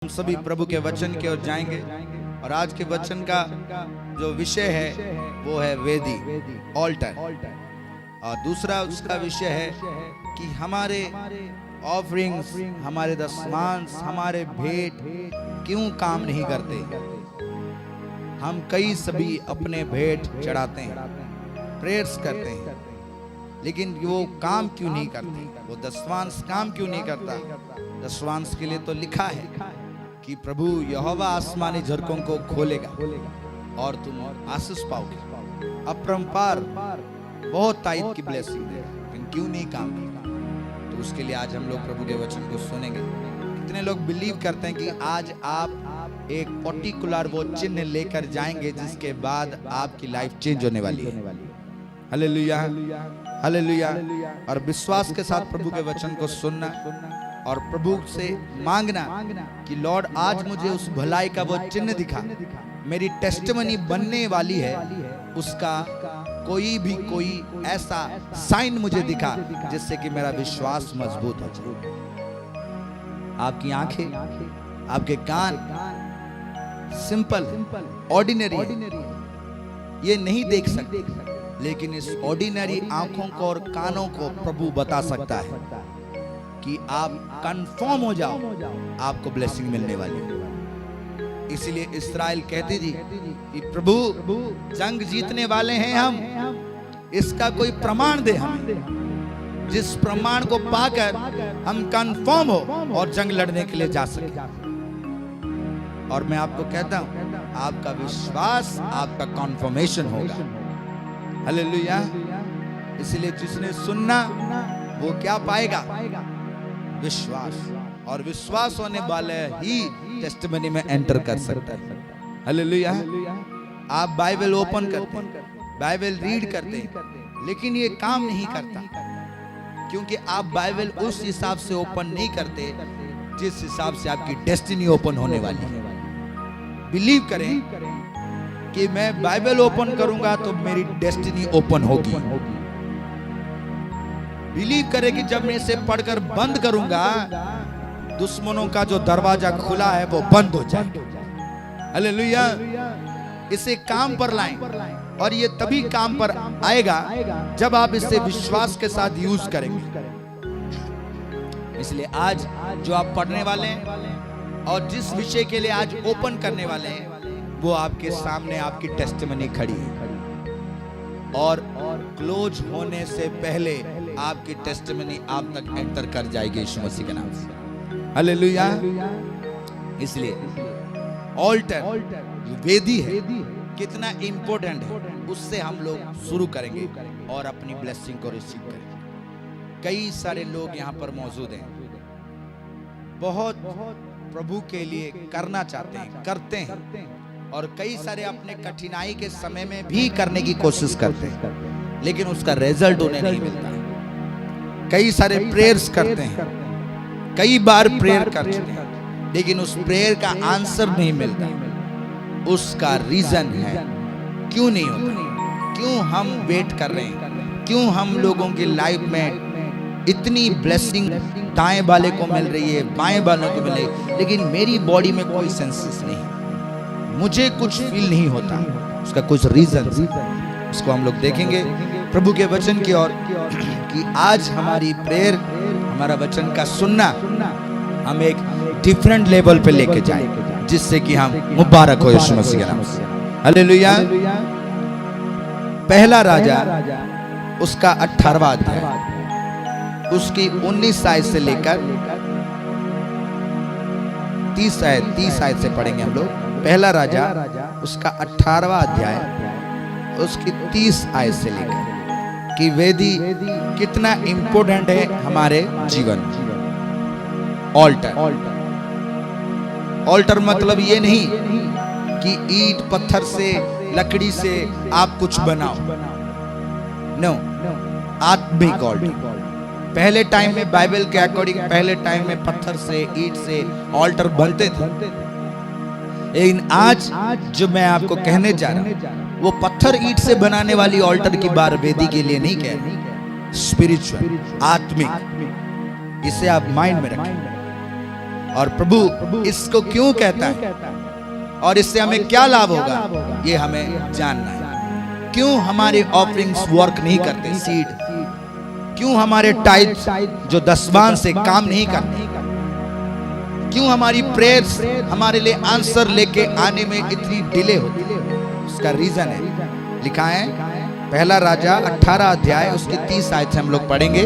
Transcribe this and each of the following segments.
हम सभी प्रभु के वचन की ओर जाएंगे और आज के वचन का जो विषय है वो है वेदी, ऑल्टर। और दूसरा उसका विषय है कि हमारे ऑफरिंग्स, हमारे दशमांश, हमारे भेंट क्यों काम नहीं करते। हम कई सभी अपने भेंट चढ़ाते हैं, प्रेयर्स करते हैं, लेकिन वो काम क्यों नहीं करते। वो दशमांश काम क्यों नहीं करता। दशमांश के लिए तो लिखा है कि प्रभु यहोवा आसमानी झरकों को खोलेगा और तुम आशीष पाओगे, अपरंपार बहुत तायद की ब्लेसिंग देगा, लेकिन क्यों नहीं काम करता। तो उसके लिए आज हम लोग प्रभु के वचन को सुनेंगे। कितने लोग बिलीव करते हैं कि आज आप एक पर्टिकुलर वो चिन्ह लेकर जाएंगे जिसके बाद आपकी लाइफ चेंज होने वाली है। Hallelujah, hallelujah. और विश्वास के साथ प्रभु के वचन को सुनना और प्रभु से मांगना कि लॉर्ड आज मुझे उस भलाई का वो चिन्ह दिखा, मेरी टेस्टिमनी बनने वाली है, उसका कोई ऐसा साइन मुझे दिखा जिससे कि मेरा विश्वास मजबूत हो जाए। आपकी आंखें, आपके कान सिंपल ऑर्डिनरी ये नहीं देख सकते, लेकिन इस ऑर्डिनरी आंखों को और कानों को प्रभु बता सकता है कि आप कंफर्म हो जाओ, आपको ब्लेसिंग मिलने वाली है। इसलिए इस्राएल कहती थी कि प्रभु जंग जीतने वाले हैं हम, इसका कोई प्रमाण दे हमें, जिस प्रमाण को पाकर हम कंफर्म हो और जंग लड़ने के लिए जा सके। और मैं आपको कहता हूं, आपका विश्वास आपका कंफर्मेशन होगा। हालेलुया। इसलिए जिसने सुनना वो क्या पाएगा? विश्वास। और विश्वास होने वाले ही टेस्टिमनी में एंटर कर सकता है। हालेलुया। आप बाइबल ओपन करते हैं, बाइबल रीड करते हैं, लेकिन ये काम नहीं करता, क्योंकि आप बाइबल उस हिसाब से ओपन नहीं करते जिस हिसाब से आपकी डेस्टिनी ओपन होने वाली है। बिलीव करें कि मैं बाइबल ओपन करूंगा तो मेरी डेस्टिनी ओपन होगी। बिलीव करें कि जब मैं इसे पढ़कर बंद करूंगा, दुश्मनों का जो दरवाजा खुला है वो बंद हो जाएगा। हालेलुया। इसे काम पर लाएं, और ये तभी काम पर आएगा जब आप इसे विश्वास के साथ यूज करेंगे। इसलिए आज जो आप पढ़ने वाले हैं और जिस विषय के लिए आज ओपन करने वाले हैं, वो आपके सामने आपकी टेस्टिमनी खड़ी है। और क्लोज होने से पहले आपकी टेस्टिमनी आप तक एंटर कर जाएगी यीशु मसीह के नाम से। हालेलुया। इसलिए ऑल्टर वेदी है, कितना इंपॉर्टेंट है, उससे हम लोग शुरू करेंगे और अपनी ब्लेसिंग को रिसीव करेंगे। कई सारे लोग यहाँ पर मौजूद हैं, बहुत प्रभु के लिए करना चाहते हैं, करते हैं, और कई सारे अपने कठिनाई के समय में भी करने की कोशिश करते हैं, लेकिन उसका रिजल्ट उन्हें नहीं मिलता। कई सारे प्रेयर्स करते हैं, कई बार प्रेयर कर चुके हैं, लेकिन उस प्रेयर का आंसर नहीं मिलता। उसका रीजन है क्यों नहीं होता, क्यों हम वेट कर रहे हैं, क्यों हम लोगों की लाइफ में इतनी ब्लेसिंग दाएं वाले को मिल रही है, बाएं वालों को मिल रही है, लेकिन मेरी बॉडी में कोई सेंसेस नहीं, मुझे कुछ फील नहीं होता। उसका कुछ रीजन, उसको हम लोग देखेंगे प्रभु के वचन की ओर कि आज हमारी प्रेयर, हमारा वचन का सुनना हम एक डिफरेंट लेवल पे लेके जाए, जिससे कि हम मुबारक हो यीशु मसीह के नाम से। हालेलुया। पहला राजा उसका 18वां अध्याय, उसकी 19 आयत से लेकर 30 आयत से पढ़ेंगे हम लोग। पहला राजा उसका 18वां अध्याय, उसकी 30 आयत से लेकर कि वेदी कितना इंपॉर्टेंट है हमारे जीवन में। ऑल्टर, ऑल्टर मतलब ये नहीं कि ईंट पत्थर से, लकड़ी से आप कुछ बनाओ, नो, आत्मिक ऑल्टर। पहले टाइम में बाइबल के अकॉर्डिंग पहले टाइम में पत्थर से, ईंट से ऑल्टर बनते थे, लेकिन आज जो मैं आपको कहने जा रहा हूं वो पत्थर ईंट से बनाने वाली ऑल्टर की बात वेदी के लिए नहीं कह रही, स्पिरिचुअल, आत्मिक। इसे आप माइंड में रखें। और प्रभु इसको क्यों कहता है और इससे हमें क्या लाभ होगा, ये हमें जानना है। क्यों हमारे ऑफरिंग्स वर्क नहीं करते, सीड क्यों हमारे टाइप जो दसवां से काम नहीं करते, क्यों हमारी प्रेयर्स हमारे लिए आंसर लेके आने में इतनी डिले होती है। उसका रीजन है, लिखा है पहला राजा 18 अध्याय उसकी 30 आयत हम लोग पढ़ेंगे।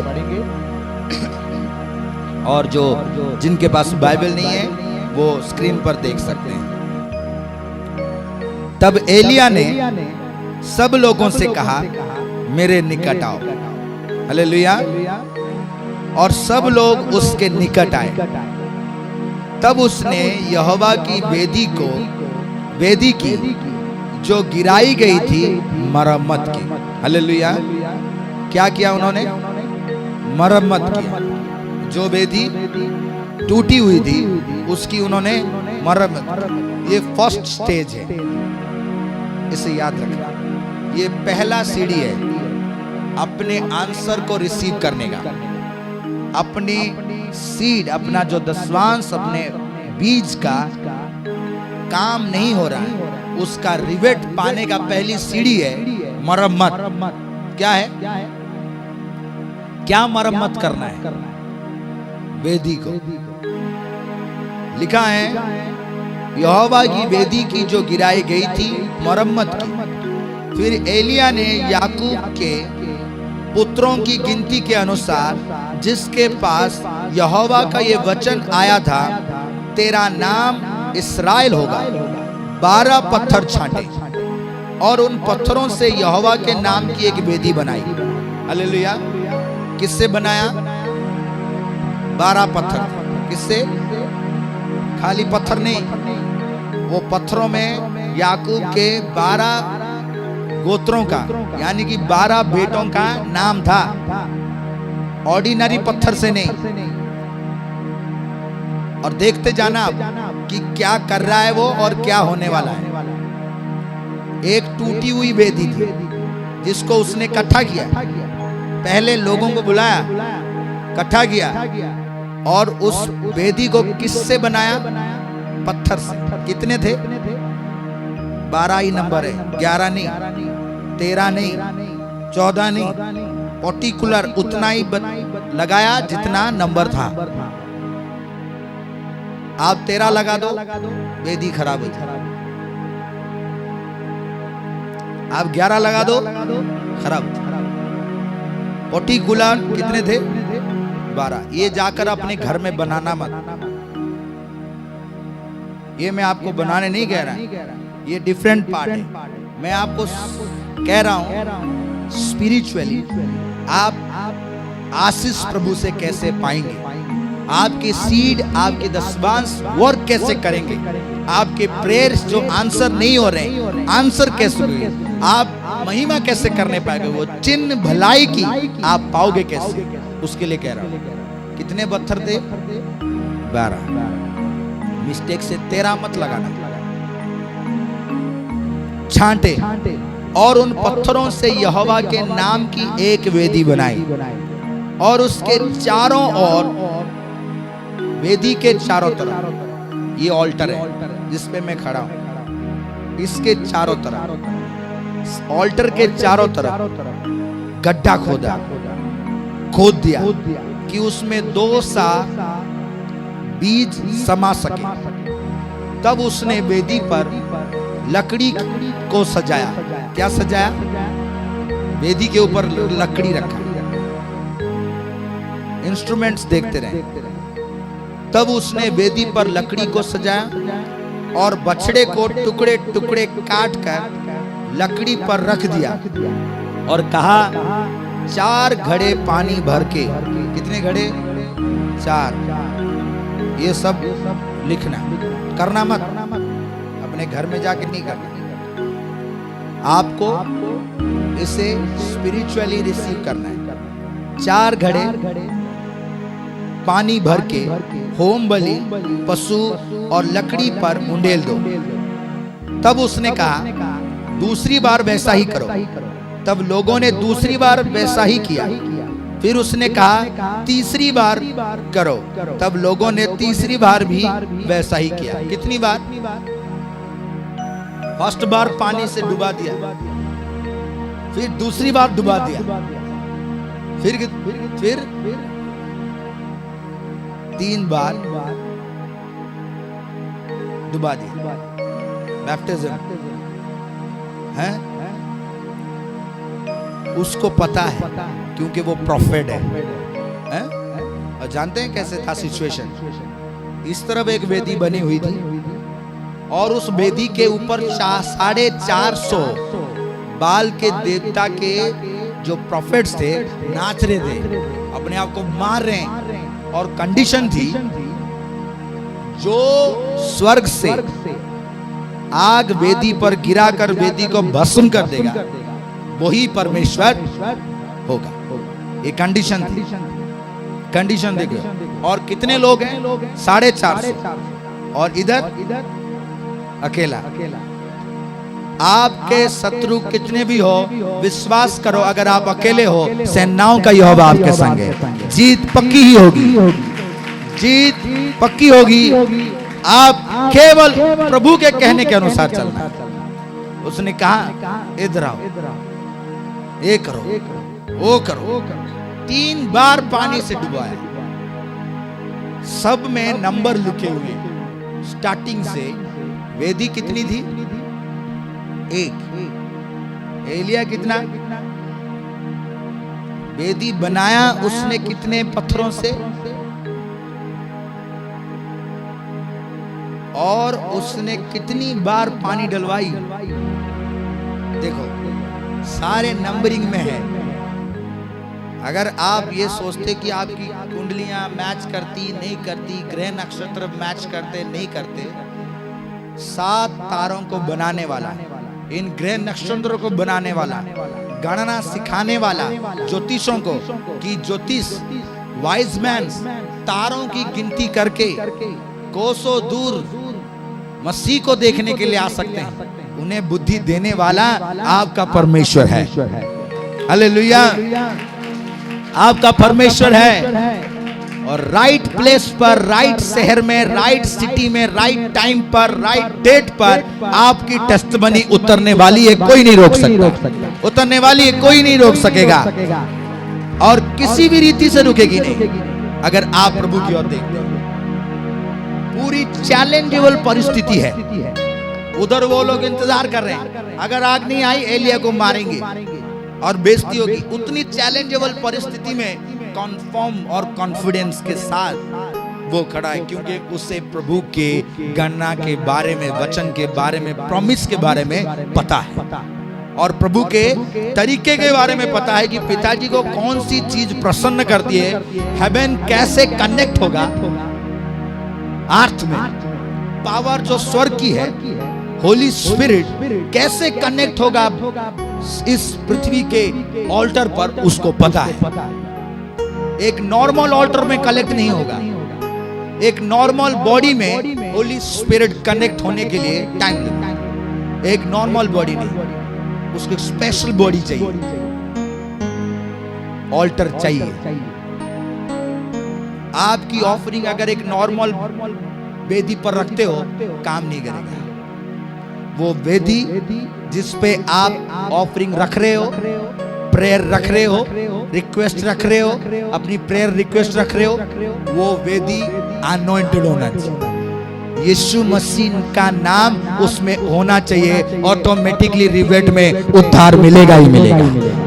और जो जिनके पास बाइबल नहीं है वो स्क्रीन पर देख सकते हैं। तब एलिया ने सब लोगों से कहा, मेरे निकट आओ। हालेलुया। और सब लोग उसके निकट आए। तब उसने यहोवा की वेदी की जो गिराई गई थी मरम्मत की। हालेलुया। क्या किया उन्होंने? मरम्मत किया। जो वेदी टूटी हुई थी उसकी उन्होंने मरम्मत। ये फर्स्ट स्टेज है, इसे याद रखना। ये पहला सीढ़ी है अपने आंसर को रिसीव करने का। अपनी सीड, अपना जो दसवांश, अपने बीज का काम नहीं हो रहा है, उसका रिवेट पाने का पहली सीढ़ी है मरम्मत। क्या है? क्या मरम्मत करना है? वेदी को। लिखा है यहोवा की वेदी की जो गिराई गई थी मरम्मत की। फिर एलिया ने याकूब के पुत्रों की गिनती के अनुसार जिसके पास यहोवा का ये वचन आया था, तेरा नाम इस्राएल होगा, 12 पत्थर छांटे और उन पत्थरों से यहोवा के नाम की एक वेदी बनाई। हालेलुया। किससे बनाया? 12 पत्थर। किससे? खाली पत्थर नहीं, वो पत्थरों में याकूब के 12 गोत्रों का यानी कि 12 बेटों का नाम था। ऑर्डिनरी पत्थर से नहीं। और देखते जाना आप कि क्या कर रहा है वो और क्या होने वाला है। एक टूटी हुई वेदी थी जिसको उसने इकट्ठा किया। पहले लोगों को बुलाया, इकट्ठा किया और उस वेदी को किससे बनाया? पत्थर से। कितने थे? 12 ही नंबर है, 11 नहीं, 13 नहीं, 14 नहीं, पर्टिकुलर उतना ही लगाया जितना नंबर था। आप 13 लगा दो, वेदी खराब हो जाए। आप 11 लगा दो, खराब। पर्टिकुलर कितने थे? 12। ये जाकर अपने घर में बनाना मत। ये मैं आपको बनाने नहीं कह रहा, ये डिफरेंट पार्ट है। मैं आपको कह रहा हूं स्पिरिचुअली आप आशीष प्रभु से कैसे पाएंगे, आपके सीड, आपके दसवांश वर्क कैसे करेंगे, आपके प्रेयर्स जो आंसर नहीं हो रहे आंसर कैसे होंगे, आप महिमा कैसे करने पाएंगे, वो चिन्ह भलाई की आप पाओगे कैसे, उसके लिए कह रहा हूं। कितने पत्थर थे? 12। मिस्टेक से 13 मत लगाना। छांटे और उन पत्थरों से यहोवा के नाम की एक वेदी बनाई और उसके चारों ओर, वेदी के चारों तरफ, ये ऑल्टर है जिसपे मैं खड़ा हूं, इसके चारों तरफ, ऑल्टर के चारों तरफ गड्ढा खोद दिया कि उसमें 2 सा बीज समा सके। तब उसने वेदी पर लकड़ी को सजाया। क्या सजाया? वेदी के ऊपर लकड़ी रखा, इंस्ट्रूमेंट्स देखते रहे। तब उसने वेदी पर लकड़ी को सजाया और बछड़े को टुकड़े टुकड़े काट कर लकड़ी पर रख दिया और कहा, 4 घड़े पानी भर के। कितने घड़े? 4। ये सब लिखना, करना मत, अपने घर में जाके नहीं करना। आपको इसे स्पिरिचुअली रिसीव करना है। 4 घड़े पानी भर के होम बलि, पशु और लकड़ी पर उंडेल दो। तब उसने कहा, दूसरी बार वैसा ही करो। तब लोगों ने दूसरी बार वैसा ही किया। फिर उसने कहा तीसरी बार करो। तब लोगों ने तीसरी बार भी वैसा ही किया। कितनी बार? फर्स्ट बार पानी से डुबा दिया, फिर दूसरी बार डुबा दिया, फिर 3 बार डुबा दिया। बैप्टिज्म है, उसको पता है क्योंकि वो प्रोफेट है? और जानते हैं कैसे था सिचुएशन? इस तरफ एक वेदी बनी हुई थी और उस वेदी के ऊपर 450 बाल के देवता के जो प्रोफेट्स थे नाच रहे थे, अपने आप को मार रहे हैं। और कंडीशन थी जो स्वर्ग से आग वेदी पर गिराकर वेदी को भस्म कर देगा वही परमेश्वर होगा। ये कंडीशन थी। कंडीशन देखो। और कितने लोग हैं? 450। और इधर अकेला। आपके शत्रु कितने भी हो, विश्वास करो अगर आप अकेले हो, सेनाओं का यहोवा आपके संग है। जीत पक्की ही होगी, जीत पक्की होगी। आप केवल प्रभु के कहने के अनुसार चलना। उसने कहा इधर आओ, ये करो, वो करो। 3 बार पानी से डुबाया। सब में नंबर लिखे हुए स्टार्टिंग से। वेदी कितनी थी? 1। एलिया कितना? वेदी बनाया उसने कितने पत्थरों से? और उसने कितनी बार पानी डलवाई? देखो सारे नंबरिंग में है। अगर आप ये सोचते कि आपकी कुंडलियां मैच करती नहीं करती, ग्रह नक्षत्र मैच करते नहीं करते, 7 तारों को बनाने वाला, इन ग्रह नक्षत्रों को बनाने वाला, गणना सिखाने वाला ज्योतिषों को कि ज्योतिष वाइज मैन तारों की गिनती करके कोसों दूर मसीह को देखने के लिए आ सकते हैं। उन्हें बुद्धि देने वाला आपका परमेश्वर है। हालेलुया, आपका परमेश्वर है। और राइट प्लेस पर, राइट शहर में, राइट सिटी में, राइट टाइम पर, राइट डेट पर आपकी टेस्टमनी उतरने वाली है, कोई नहीं रोक सकता। उतरने वाली है, कोई नहीं रोक सकेगा और किसी भी रीति से रुकेगी नहीं। अगर आप प्रभु की ओर देखते हैं, पूरी चैलेंजेबल परिस्थिति है। उधर वो लोग इंतजार कर रहे हैं, अगर आग नहीं आई एलिया को मारेंगे और बेइज्जती होगी। उतनी चैलेंजेबल परिस्थिति में कॉन्फर्म और कॉन्फिडेंस के साथ वो खड़ा है, क्योंकि उसे प्रभु के गणना के बारे में, वचन के बारे में, प्रॉमिस के बारे में पता है और प्रभु के तरीके के बारे में पता है कि पिताजी को कौन सी चीज प्रसन्न करती है, हेवन कैसे कनेक्ट होगा अर्थ में, पावर जो स्वर्ग की है, होली स्पिरिट कैसे कनेक्ट होगा इस पृथ्वी के ऑल्टर पर, उसको पता है। एक नॉर्मल ऑल्टर में कनेक्ट नहीं होगा। एक नॉर्मल बॉडी में होली स्पिरिट कनेक्ट होने के लिए टाइम लगता है। एक नॉर्मल बॉडी नहीं, उसको स्पेशल बॉडी चाहिए, ऑल्टर चाहिए। आपकी ऑफरिंग अगर एक नॉर्मल वेदी पर रखते हो, काम नहीं करेगा। वो वेदी जिस पे आप ऑफरिंग रख रहे हो, प्रेयर रख रहे हो, रिक्वेस्ट रख रहे हो, अपनी प्रेयर रिक्वेस्ट रख रहे हो, वो वेदी अनॉइंटेड होना चाहिए। यीशु मसीह का नाम उसमें होना चाहिए। ऑटोमेटिकली रिवेट में उद्धार मिलेगा ही मिलेगा।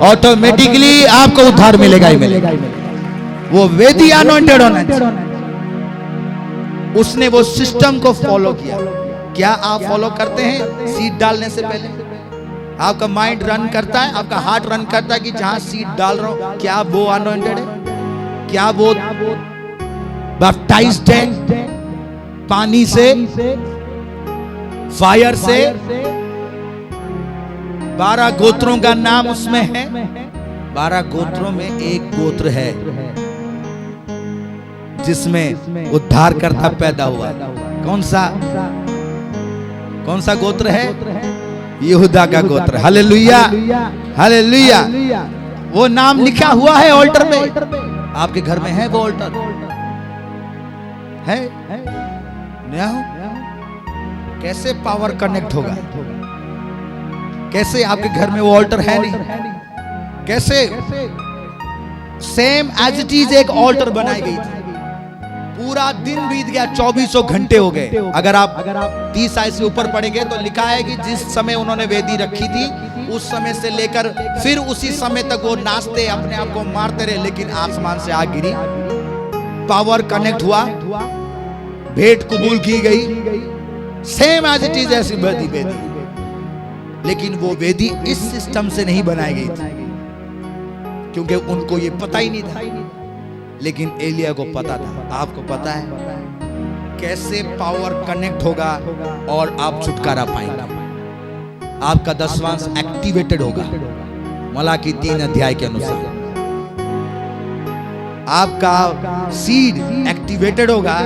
ऑटोमेटिकली आपको उद्धार मिलेगा ही मिलेगा। वो वेदी अनॉइंटेड होना चाहिए। उसने वो सिस्टम को फॉलो किया। क्या आप फॉलो करते हैं? सीड डालने से पहले आपका माइंड रन करता है, आपका हार्ट रन करता है कि जहां सीड डाल रहा हूं, क्या वो अनॉइंटेड है? क्या वो बैप्टाइज्ड है पानी से, फायर से? 12 गोत्रों का नाम उसमें है। 12 गोत्रों में एक गोत्र है जिसमें उद्धारकर्ता पैदा हुआ। कौन सा गोत्र है? यहूदा का गोत्र। Hallelujah, hallelujah. वो नाम लिखा हुआ है ऑल्टर पे। आपके घर में है वो ऑल्टर? है नया हो? कैसे पावर कनेक्ट होगा? कैसे आपके घर में वो ऑल्टर है नहीं? कैसे? सेम एज इट इज एक ऑल्टर बनाई गई थी। पूरा दिन बीत गया, 2400 घंटे हो गए। अगर आप 30 आय से ऊपर पढ़ेंगे तो लिखा है कि जिस समय उन्होंने वेदी रखी थी उस समय से लेकर फिर उसी समय तक वो नाचते, अपने आप को मारते रहे, लेकिन आसमान से आग गिरी, पावर कनेक्ट हुआ, भेंट कबूल की गई। सेम एज इट इज ऐसी वेदी। लेकिन वो वेदी इस सिस्टम से नहीं बनाई गई थी, क्योंकि उनको ये पता ही नहीं था। लेकिन एलिया को पता था। आपको पता है कैसे पावर कनेक्ट होगा और आप छुटकारा पाएंगे? आपका 10वां एक्टिवेटेड होगा मलाकी 3 अध्याय के अनुसार। आपका सीड एक्टिवेटेड होगा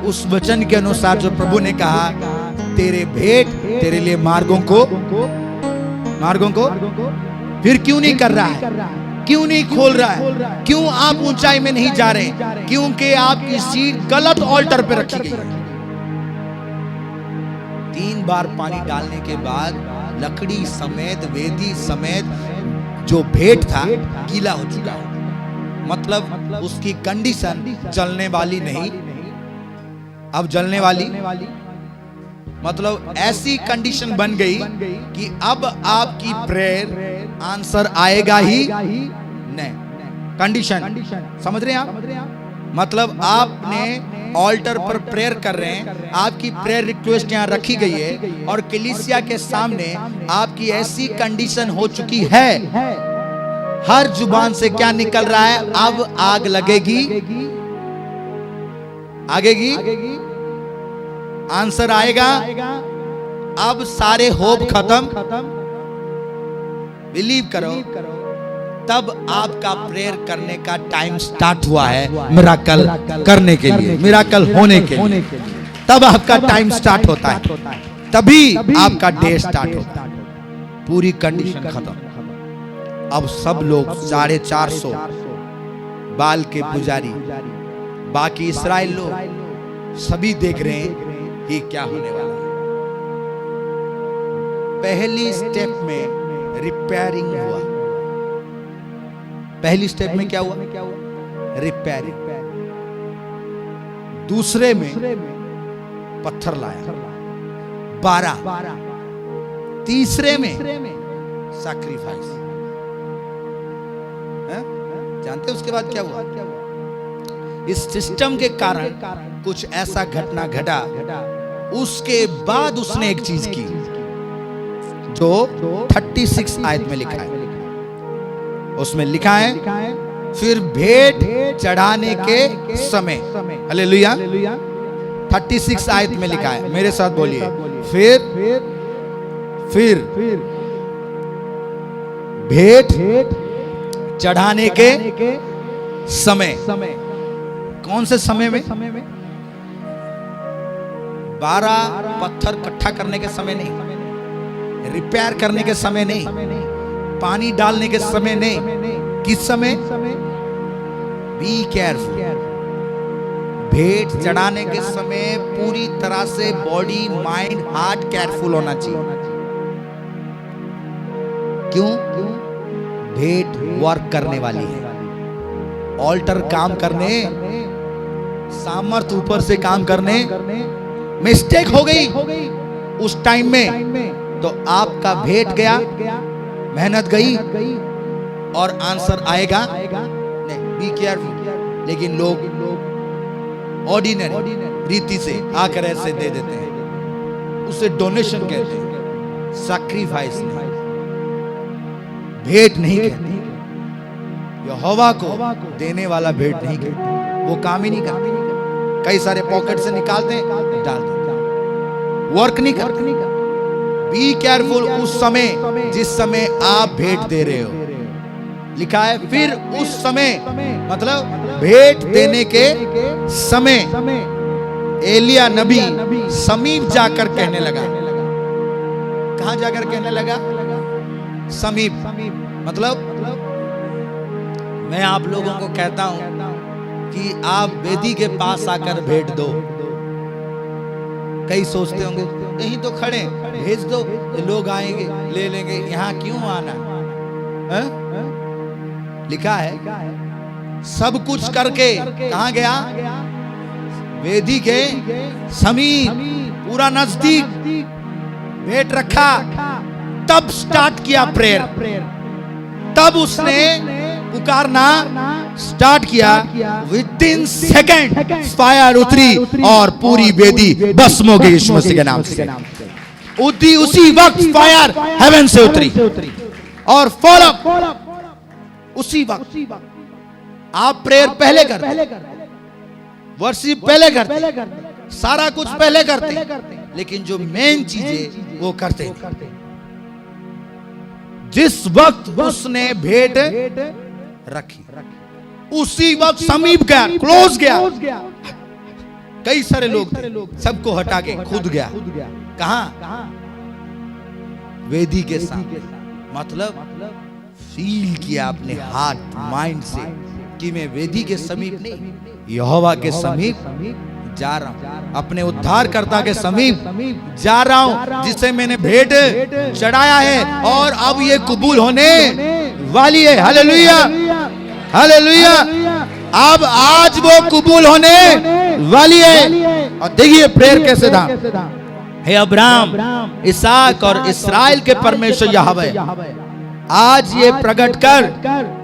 उस वचन के अनुसार जो प्रभु ने कहा, तेरे भेंट तेरे लिए मार्गों को फिर क्यों नहीं कर रहा है? क्यों नहीं खोल रहा है? क्यों आप ऊंचाई में नहीं जा रहे? क्योंकि आपकी सीट गलत ऑल्टर पे रखी गई है। 3 बार पानी डालने के बाद लकड़ी समेत, वेदी समेत जो भेंट था गीला हो चुका है। मतलब उसकी कंडीशन जलने वाली नहीं, अब जलने वाली, मतलब ऐसी कंडीशन बन गई कि अब आपकी प्रेयर आंसर आएगा ही नहीं। कंडीशन समझ रहे हैं आप? मतलब आपने ऑल्टर पर प्रेयर कर रहे हैं, आपकी प्रेयर रिक्वेस्ट यहां रखी गई है और कलीसिया के सामने आपकी ऐसी कंडीशन हो चुकी है, हर जुबान से क्या निकल रहा है? अब आग लगेगी, आगेगी, आंसर आएगा। अब सारे होप खत्म, बिलीव करो, तब आपका प्रेयर करने का टाइम स्टार्ट हुआ है। मिराकल करने के लिए, मिराकल होने के लिए तब आपका टाइम स्टार्ट होता है, तभी आपका डे स्टार्ट होता है। पूरी कंडीशन खत्म। अब सब लोग 450 बाल के पुजारी, बाकी इस्राएल लोग सभी देख रहे हैं कि क्या होने वाला है। पहली स्टेप में रिपेयरिंग हुआ। पहली स्टेप में क्या हुआ? रिपेयरिंग। दूसरे में पत्थर लाया 12। तीसरे में सैक्रिफाइस। जानते उसके बाद क्या हुआ? इस सिस्टम के कारण कुछ ऐसा घटना घटा, उसके बाद उसने एक चीज की जो 36 आयत में लिखा है। उसमें लिखा है, फिर भेंट चढ़ाने के समय, हालेलुया, 36 आयत में लिखा है, मेरे साथ बोलिए, फिर भेंट चढ़ाने के समय। कौन से समय में? 12 पत्थर इकट्ठा करने के समय नहीं, रिपेयर करने के समय नहीं, पानी डालने के समय नहीं। किस समय? Be careful. भेंट चढ़ाने के समय पूरी तरह से बॉडी, माइंड, हार्ट केयरफुल होना चाहिए। क्यों? भेंट वर्क करने वाली है। ऑल्टर काम करने, सामर्थ ऊपर से काम करने, मिस्टेक हो गई उस टाइम में तो आपका भेंट गया, मेहनत गई और आंसर आएगा नहीं। Be careful. लेकिन लोग ऑर्डिनरी रीति से आकर ऐसे दे देते हैं, उसे डोनेशन कहते हैं, सैक्रिफाइस नहीं, भेंट नहीं कहते। यहोवा को देने वाला भेंट नहीं कहते, वो काम ही नहीं करते। कई सारे पॉकेट से निकालते हैं, डाल देते, वर्क नहीं करते। बी केयरफुल उस समय जिस समय आप भेंट दे रहे हो। लिखा है फिर उस समय, मतलब भेंट देने के समय एलिया नबी समीप जाकर कहने लगा। कहां जाकर कहने लगा? समीप। मतलब मैं आप लोगों को कहता हूं कि आप वेदी के पास आकर भेंट दो। कई सोचते होंगे कहीं तो खड़े, भेज दो, लोग आएंगे ले लेंगे, यहां क्यों आना है? लिखा है सब कुछ करके कहां गया? वेदी के समीप, पूरा नजदीक भेंट रखा, तब स्टार्ट किया प्रेयर। तब उसने पुकारना स्टार्ट किया। विदिन सेकंड फायर उतरी और पूरी वेदी भस्म हो गई यीशु मसीह के नाम से। उसी वक्त फायर हेवन से उतरी और फॉल अप उसी वक्त। आप प्रेयर पहले करते, वर्शिप पहले करते, सारा कुछ पहले करते, लेकिन जो मेन चीजें वो करते नहीं। जिस वक्त उसने भेंट रखी उसी वक्त समीप गया, क्लोज गया। कई सारे लोग थे, सबको हटा के खुद गया। कहां? वेदी के सामने। मतलब फील किया अपने हार्ट माइंड से कि मैं वेदी के समीप नहीं, यहोवा के समीप जा रहा हूं, अपने उद्धारकर्ता के समीप जा रहा हूं, जिसे मैंने भेंट चढ़ाया है और अब ये कबूल होने वाली है। Hallelujah, hallelujah. अब आज वो कबूल होने वाली है। और देखिए प्रेयर कैसे था। हे अब्राहम, इसहाक और इस्राएल के परमेश्वर यहोवा, आज ये प्रकट कर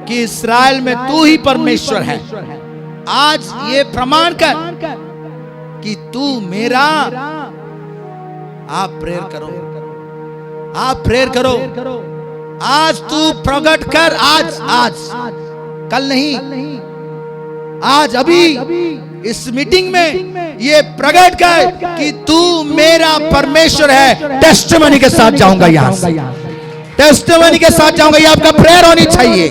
कि इस्राएल में तू ही परमेश्वर है। आज ये प्रमाण कर कि तू मेरा। आप प्रेयर करो, आप प्रेयर करो। आज तू प्रकट कर, आज कल नहीं, आज अभी इस मीटिंग में ये प्रकट कर कि तू मेरा परमेश्वर है। टेस्टिमनी के साथ जाऊंगा, यहां से टेस्टिमनी के साथ जाऊंगा। ये आपका प्रेयर होनी चाहिए।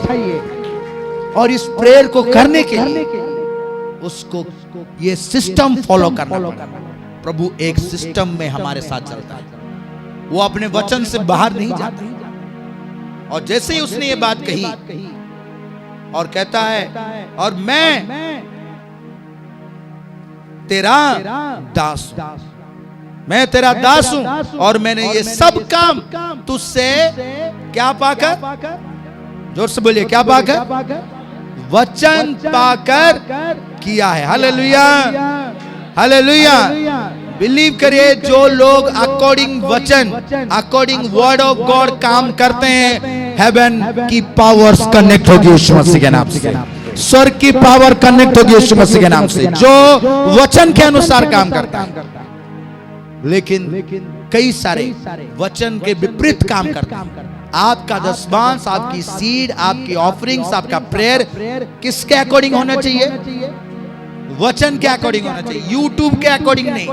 और इस प्रेयर को करने के लिए उसको ये सिस्टम फॉलो करना पड़ता। प्रभु एक सिस्टम में हमारे साथ चलता है, वो अपने वचन से बाहर नहीं जाता। और जैसे ही उसने ये बात कही और कहता है, और मैं तेरा दास हूं, मैं तेरा दास हूं, और मैंने ये सब काम तुझसे क्या पाकर, जोर से बोलिए, क्या पाकर? वचन पाकर किया है। Hallelujah, hallelujah. बिलीव करिए, जो लोग अकॉर्डिंग वचन, अकॉर्डिंग वर्ड ऑफ गॉड काम करते हैं, हेवन की पावर्स कनेक्ट होगी यीशु मसीह के नाम से। स्वर्ग की पावर कनेक्ट होगी यीशु मसीह के नाम से, जो वचन के अनुसार काम करता है। लेकिन कई सारे वचन के विपरीत काम करते हैं। आपका दशमांश, आपकी सीड, आपकी ऑफरिंग्स, आपका प्रेयर किसके अकॉर्डिंग होना चाहिए? वचन के अकॉर्डिंग होना चाहिए। यूट्यूब के अकॉर्डिंग नहीं,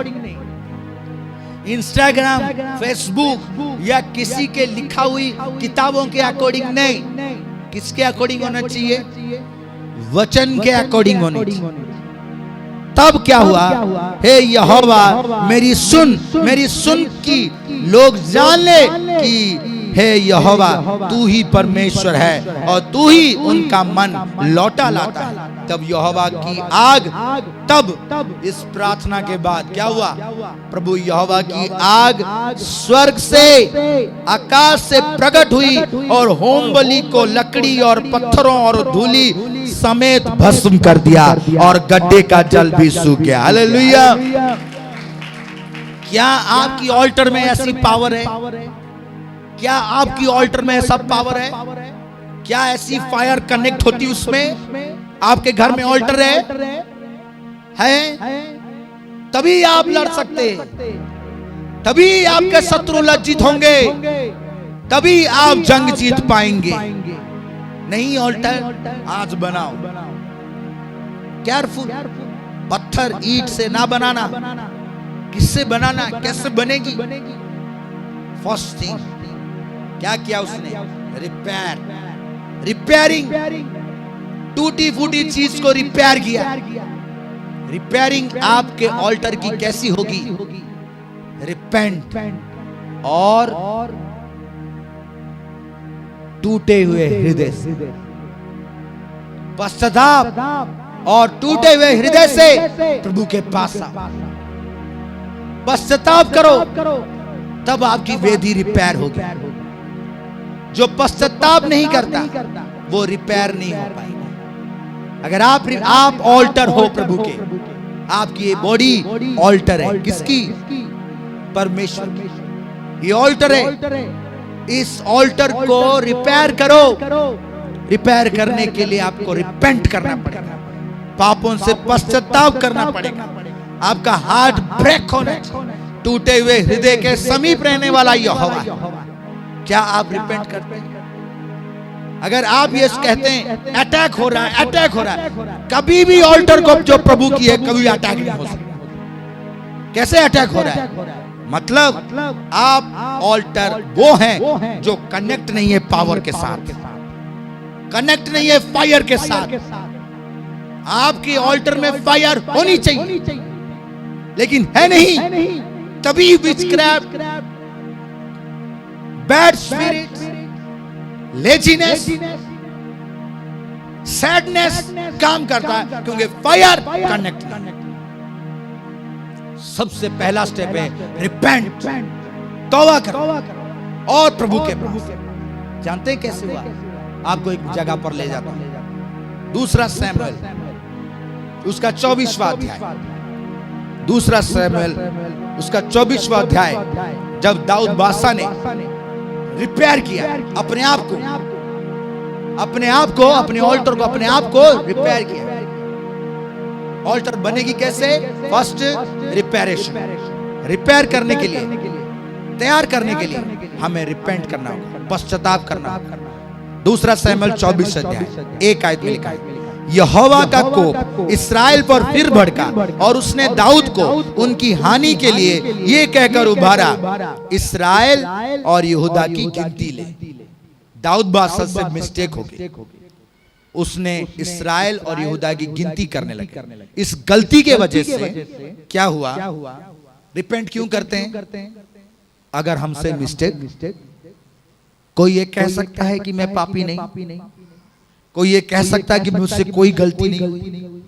इंस्टाग्राम, फेसबुक या किसी के लिखा हुई किताबों के अकॉर्डिंग नहीं। किसके अकॉर्डिंग होना चाहिए? वचन के अकॉर्डिंग होनी चाहिए। तब क्या हुआ? हे यहोवा, मेरी सुन की लोग जान ले कि हे यहोवा, तू ही परमेश्वर है और तू ही उनका मन लौटा लाता है। तब यहोवा की आग, तब इस प्रार्थना के बाद क्या हुआ? प्रभु यहोवा की आग स्वर्ग से, आकाश से प्रकट हुई और होम बलि को लकड़ी और पत्थरों और धूली समेत भस्म कर दिया और गड्ढे का जल भी सूख गया। हालेलुया। क्या आपकी ऑल्टर में ऐसी पावर है? क्या आपकी ऑल्टर में ऐसा पावर है? क्या ऐसी फायर कनेक्ट होती उसमें? आपके घर में ऑल्टर है? तभी आप लड़ सकते, तभी आपके शत्रु लज्जित होंगे, तभी आप जंग जीत पाएंगे। नहीं ऑल्टर आज बनाओ। केयरफुल, पत्थर ईंट से ना बनाना। किससे बनाना? कैसे बनेगी? फर्स्ट थिंग क्या किया उसने? रिपेयरिंग, टूटी फूटी चीज को रिपेयर किया। रिपेयरिंग आपके ऑल्टर की कैसी होगी? रिपेंट और टूटे हुए हृदय से। पश्चाताप और टूटे हुए हृदय से प्रभु के पास आओ। पश्चाताप करो, तब आपकी वेदी रिपेयर होगी। जो पश्चाताप नहीं करता वो रिपेयर नहीं हो पाएगा। अगर आप ऑल्टर हो प्रभु के, आपकी ये बॉडी ऑल्टर है। किसकी? परमेश्वर की। ये ऑल्टर है। इस ऑल्टर को रिपेयर करो। रिपेयर करने के लिए आपको रिपेंट करना पड़ेगा, पापों से पश्चाताप करना पड़ेगा। आपका हार्ट ब्रेक होना चाहिए। टूटे हुए हृदय के समीप रहने वाला यहोवा। क्या आप रिपेंट करते हैं? अगर आप ये कहते हैं अटैक हो रहा है, अटैक हो रहा है, कभी भी ऑल्टर को जो प्रभु की है कभी अटैक नहीं हो सकता। कैसे अटैक हो रहा है? मतलब आप ऑल्टर वो हैं जो कनेक्ट नहीं है पावर के साथ, कनेक्ट नहीं है फायर के साथ। आपकी ऑल्टर में फायर होनी चाहिए, लेकिन है नहीं। तभी witchcraft, bad spirit, laziness, sadness काम करता है, क्योंकि फायर कनेक्ट नहीं। सबसे पहला स्टेप है रिपेंट, तौबा करो और प्रभु के पास। जानते हैं कैसे हुआ? आपको एक जगह पर ले जाता हूं। दूसरा सैमुएल उसका 24वां अध्याय। दूसरा सैमुएल उसका 24वां अध्याय। जब दाऊद बादशाह ने रिपेयर किया अपने आप को, अपने ऑल्टर को, अपने आप को रिपेयर किया। ऑल्टर बनेगी कैसे? फर्स्ट रिपेयरेशन। रिपेयर करने के लिए, तैयार करने के लिए हमें रिपेंट करना होगा, पश्चाताप करना होगा। दूसरा सैमुएल 24 अध्याय 1 आयत में लिखा है, यहोवा का कोप इस्राएल पर फिर भड़का और उसने दाऊद को उनकी हानि के लिए ये कहकर उभारा, इस्राएल और यहूदा की गिनती ले। दाऊद बादशाह से मिस्टेक हो गई, उसने इस्राएल और यहूदा की गिनती करने लगे। इस गलती के वजह से क्या हुआ? रिपेंट क्यों करते हैं? अगर हमसे मिस्टेक, कोई ये कह सकता है कि मैं पापी नहीं, कोई ये कह सकता है कि मुझसे कोई गलती नहीं हुई।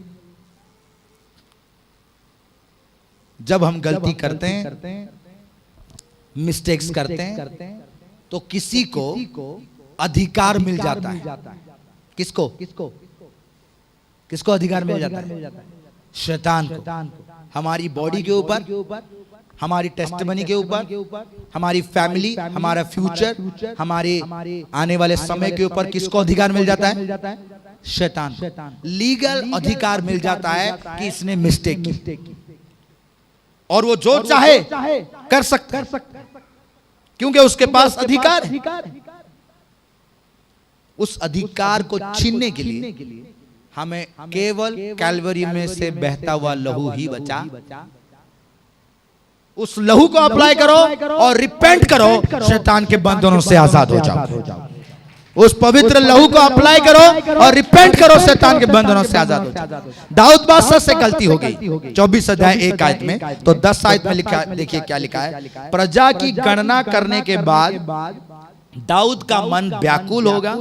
जब हम गलती करते हैं, मिस्टेक्स करते हैं, तो किसी को अधिकार मिल जाता है। किसको? किसको अधिकार मिल जाता है? शैतान को। हमारी बॉडी के ऊपर, हमारी टेस्टिमनी के ऊपर, हमारी फैमिली, हमारा फ्यूचर, हमारे आने वाले समय के ऊपर किसको अधिकार मिल जाता है? शैतान। लीगल अधिकार मिल जाता है कि इसने मिस्टेक की, और वो जो चाहे कर सकता है, क्योंकि उसके पास अधिकार है। उस अधिकार को छीनने के लिए हमें केवल कैलवरी में से बहता हुआ लहू ही बचा। उस लहू को अप्लाई करो और रिपेंट करो, शैतान के बंधनों से आजाद हो जाओ। उस पवित्र लहू को अप्लाई करो और रिपेंट करो, शैतान के बंधनों से आजाद हो जाओ। दाऊद बादशाह से गलती हो गई। 24 अध्याय 1 आयत में, तो 10 आयत में लिखा, देखिए क्या लिखा है, प्रजा की गणना करने के बाद दाऊद का मन व्याकुल होगा।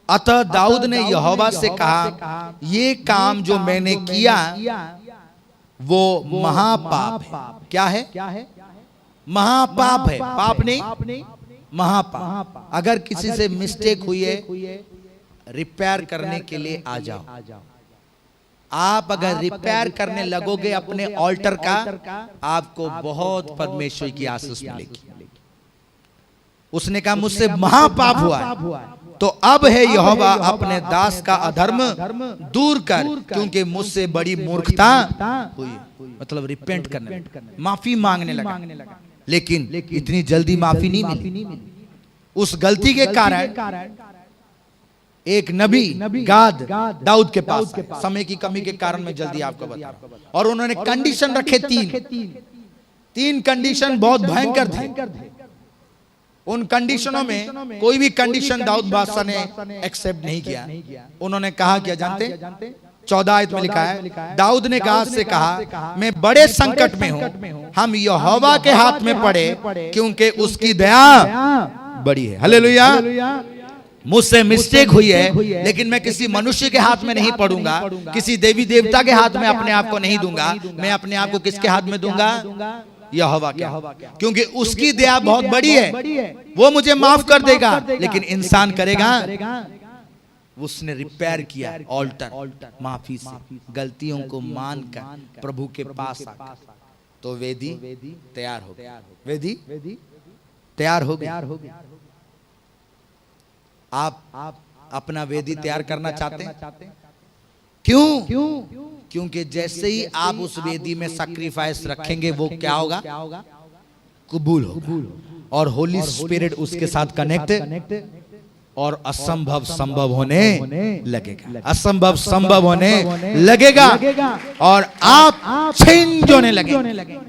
अतः दाऊद ने यहोवा से कहा, ये काम जो मैंने किया वो महापाप है। क्या है? महापाप है। पाप नहीं, महापाप। अगर किसी से मिस्टेक हुई है, रिपेयर करने के लिए आ जाओ। आप अगर रिपेयर करने लगोगे अपने ऑल्टर का, आपको बहुत परमेश्वर की आशीष मिलेगी। उसने कहा मुझसे महापाप हुआ है, तो अब है यहोवा अपने दास का अधर्म दूर कर, क्योंकि मुझसे बड़ी मूर्खता हुई। मतलब रिपेंट करने, माफी मांगने लगा, लेकिन इतनी जल्दी माफी नहीं मिली। उस गलती के कारण एक नबी गाद दाऊद के पास, समय की कमी के कारण मैं जल्दी आपको बता रहा हूं, और उन्होंने कंडीशन रखे तीन कंडीशन बहुत भयंकर थे। उन कंडीशनों में कोई भी कंडीशन दाऊद बादशाह ने एक्सेप्ट नहीं किया। उन्होंने कहा क्या जानते? 14 आयत में लिखा है, दाऊद ने गाद से कहा, मैं बड़े संकट में हूं, हम यहोवा के हाथ में पड़े, क्योंकि उसकी दया बड़ी है। हालेलुया। मुझसे मिस्टेक हुई है, लेकिन मैं किसी मनुष्य के हाथ में नहीं पड़ूंगा, किसी देवी देवता के हाथ में अपने आप को नहीं दूंगा। मैं अपने आप को किसके हाथ में दूंगा? यहोवा के। क्योंकि उसकी दया बहुत बड़ी है, वो मुझे माफ कर देगा। लेकिन इंसान करेगा, उसने रिपेयर किया ऑल्टर माफी से, गलतियों को मानकर प्रभु के पास आकर, तो वेदी तैयार हो गया। वेदी तैयार हो गया। आप अपना वेदी तैयार करना चाहते हैं? क्यों? क्योंकि जैसे ही आप उस वेदी में सैक्रिफाइस रखेंगे, वो क्या होगा? कबूल होगा, और होली स्पिरिट उसके साथ कनेक्ट, और असंभव संभव होने लगेगा। असंभव संभव होने लगेगा, और आप चेंज होने लगेंगे।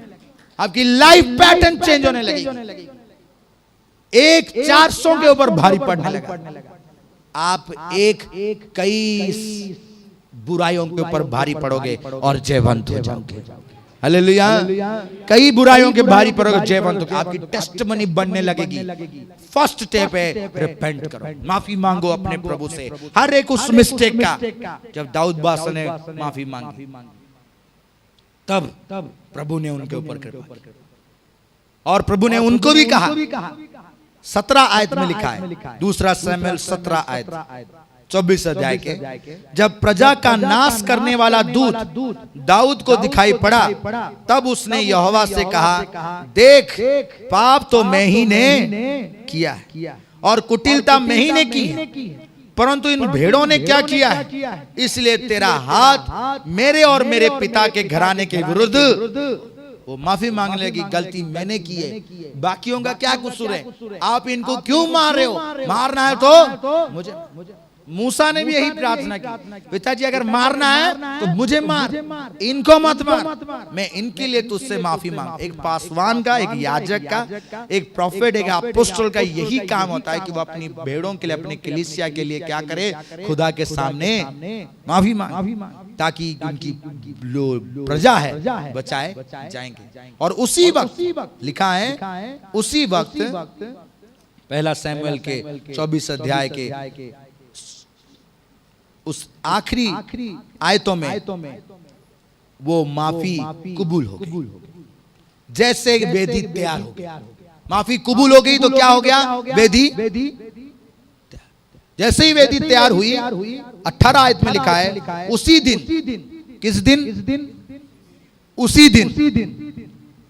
आपकी लाइफ पैटर्न चेंज होने लगेगी। एक 400 के ऊपर भारी पड़ने लगा। आप कई बुराइयों के ऊपर भारी पड़ोगे और जयवंत हो जाओगे। हालेलुया। कई बुराइयों के भारी पड़ोगे, जयवंत हो, आपकी टेस्टमनी बनने लगेगी। फर्स्ट स्टेप है रिपेंट करो, माफी मांगो अपने प्रभु से हर एक उस मिस्टेक का। जब दाऊद बादशाह ने माफी मांगी, तब प्रभु ने उनके ऊपर कृपा की, और प्रभु ने उनको भी कहा। 17 आयत में लिखा है, दूसरा शमूएल 17 आयत 24 अध्याय के, जब प्रजा का नाश करने वाला दूत दाऊद को दिखाई पड़ा, तब उसने यहोवा से कहा, देख, पाप तो मैं ही ने किया है और कुटिलता मैं ही ने की है, परंतु इन भेड़ों ने क्या किया है, इसलिए तेरा हाथ मेरे और मेरे पिता के घराने के विरुद्ध। वो माफी मांगने लगी, गलती मैंने की है, बाकियों का क्या कसूर है? आप इनको क्यों मार रहे हो? मारना है तो मुझे। मूसा ने भी यही प्रार्थना की, पिताजी अगर मारना है तो मुझे मार, इनको मत मार, मैं इनके लिए तुझसे माफी मांग। एक पासवान का, एक याजक का, एक प्रोफेट, एक अपोस्टल का यही काम होता है कि वो अपनी भेड़ों के लिए, अपने कलीसिया के लिए क्या करे? खुदा के सामने माफी मांगे, ताकि उनकी प्रजा है बचाए जाएंगे। और उसी वक्त लिखा है, उसी वक्त पहला शमूएल के 24 अध्याय के उस आखिरी आयतों में वो माफी कबूल हो गई। जैसे वेदी तैयार हो गई, माफी कबूल हो गई, तो क्या हो गया? वेदी। जैसे ही वेदी तैयार हुई, 18 आयत में लिखा है, उसी दिन। किस दिन? उसी दिन,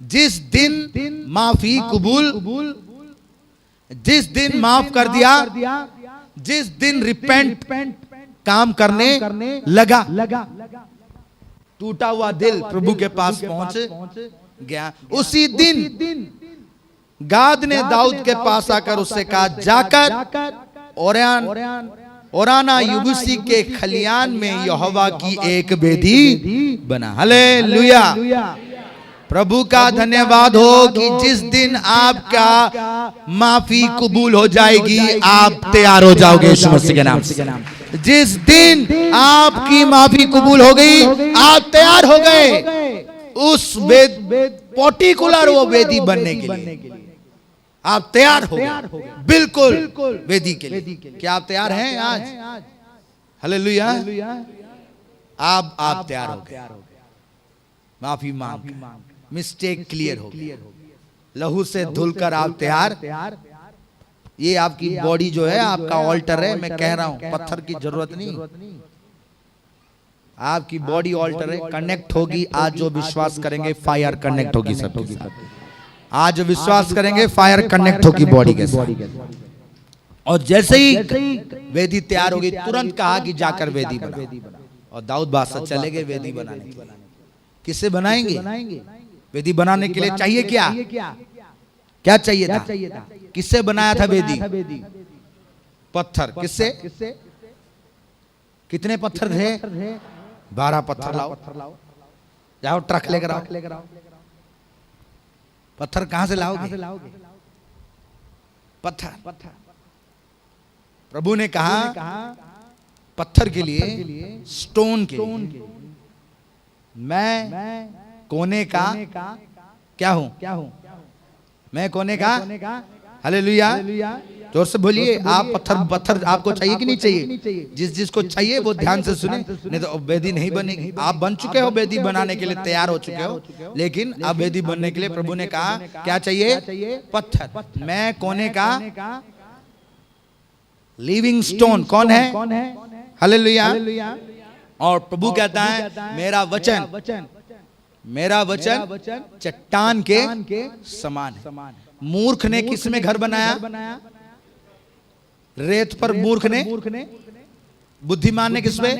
जिस दिन माफी कबूल, जिस दिन माफ कर दिया, जिस दिन रिपेंट काम करने लगा, टूटा हुआ दिल प्रभु के पास पहुंच गया। उसी दिन गाद ने दाऊद के पास आकर उससे कहा, जाकर ओराना यबूसी के खलियान में यहोवा की एक वेदी बना। हालेलुया। प्रभु का धन्यवाद हो कि जिस दिन आपका माफी कबूल हो जाएगी, आप तैयार हो जाओगे यीशु मसीह के नाम से। जिस दिन आपकी माफी कबूल हो गई, आप तैयार हो गए उस पर्टिकुलर वो वेदी बनने के लिए। आप तैयार हो गए बिल्कुल वेदी के लिए। क्या आप तैयार हैं आज? हालेलुया। आप तैयार हो गए, माफी मांग, मिस्टेक क्लियर हो गई, लहू से धुलकर आप तैयार। ये आपकी बॉडी जो है आपका ऑल्टर है। मैं कह रहा हूं, पत्थर की जरूरत नहीं, आपकी बॉडी ऑल्टर है, कनेक्ट होगी। आज जो विश्वास करेंगे, फायर कनेक्ट होगी सबके साथ। आज जो विश्वास करेंगे, फायर कनेक्ट होगी बॉडी के साथ। और जैसे ही वेदी तैयार होगी, तुरंत कहा कि जाकर वेदी बना। और दाऊद बादशाह चले गए वेदी बनाने के लिए। किससे बनाएंगे? वेदी बनाने के लिए चाहिए क्या चाहिए था? किससे बनाया था वेदी? पत्थर। किससे? कितने पत्थर थे? 12 पत्थर लाओ, जाओ ट्रक लेकर आओ। पत्थर कहां से लाओगे? पत्थर। प्रभु ने कहा पत्थर के लिए, स्टोन के लिए मैं कोने का क्या हूं? मैं कोने का। हालेलुया। जोर से बोलिए। आप पत्थर आपको चाहिए कि नहीं चाहिए? जिसको चाहिए वो ध्यान से सुने, नहीं तो वेदी नहीं बनेगी। आप बन चुके हो, वेदी बनाने के लिए तैयार हो चुके हो, लेकिन अब वेदी बनने के लिए प्रभु ने कहा क्या चाहिए? पत्थर। मैं कोने का लिविंग स्टोन। कौन है? हालेलुया। और प्रभु कहता है मेरा वचन चट्टान के समान है। मूर्ख ने किस में घर बनाया? रेत पर मूर्ख ने। बुद्धिमान ने किस पे?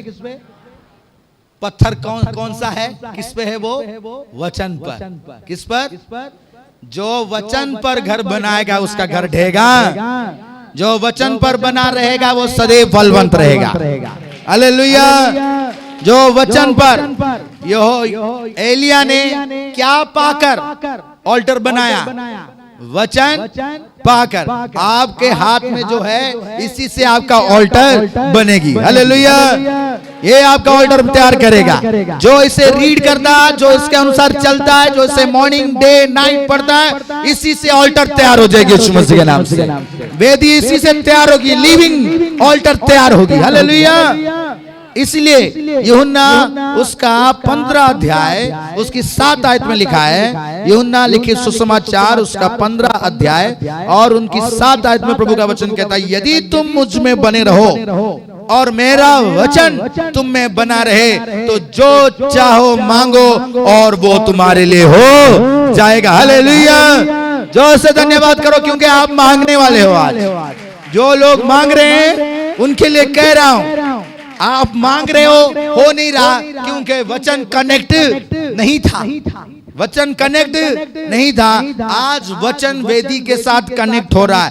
पत्थर कौन सा है? किस पे है वो? वचन पर। किस पर? जो वचन पर घर बनाएगा उसका घर ढहेगा। जो वचन पर बना रहेगा वो सदैव फलवंत रहेगा। हालेलुया। जो वचन पर एलिया ने क्या पाकर ऑल्टर बनाया? वचन पाकर। आपके हाथ में जो है इसी से आपका ऑल्टर बनेगी। हालेलुया। ये आपका ऑल्टर तैयार करेगा। जो इसे रीड करता है, जो इसके अनुसार चलता है, जो इसे मॉर्निंग डे नाइट पढ़ता है, इसी से ऑल्टर तैयार हो जाएगी यीशु मसीह के नाम से। वेदी इसी से तैयार होगी, लिविंग ऑल्टर तैयार होगी। हालेलुया। इसलिए यूहन्ना उसका 15 अध्याय उसकी 7 आयत में लिखा है। यूहन्ना लिखित सुसमाचार उसका 15 अध्याय और उनकी 7 आयत में प्रभु का वचन कहता है, यदि तुम मुझ में बने रहो और मेरा वचन तुम में बना रहे तो जो चाहो मांगो और वो तुम्हारे लिए हो जाएगा। हालेलुया। जोर से धन्यवाद करो क्योंकि आप मांगने वाले हो। आज जो लोग मांग रहे हैं उनके लिए कह रहा हूं, आप मांग रहे हो नहीं रहा क्योंकि वचन कनेक्ट नहीं था। वचन कनेक्ट नहीं था। आज वचन वेदी के साथ कनेक्ट हो रहा है।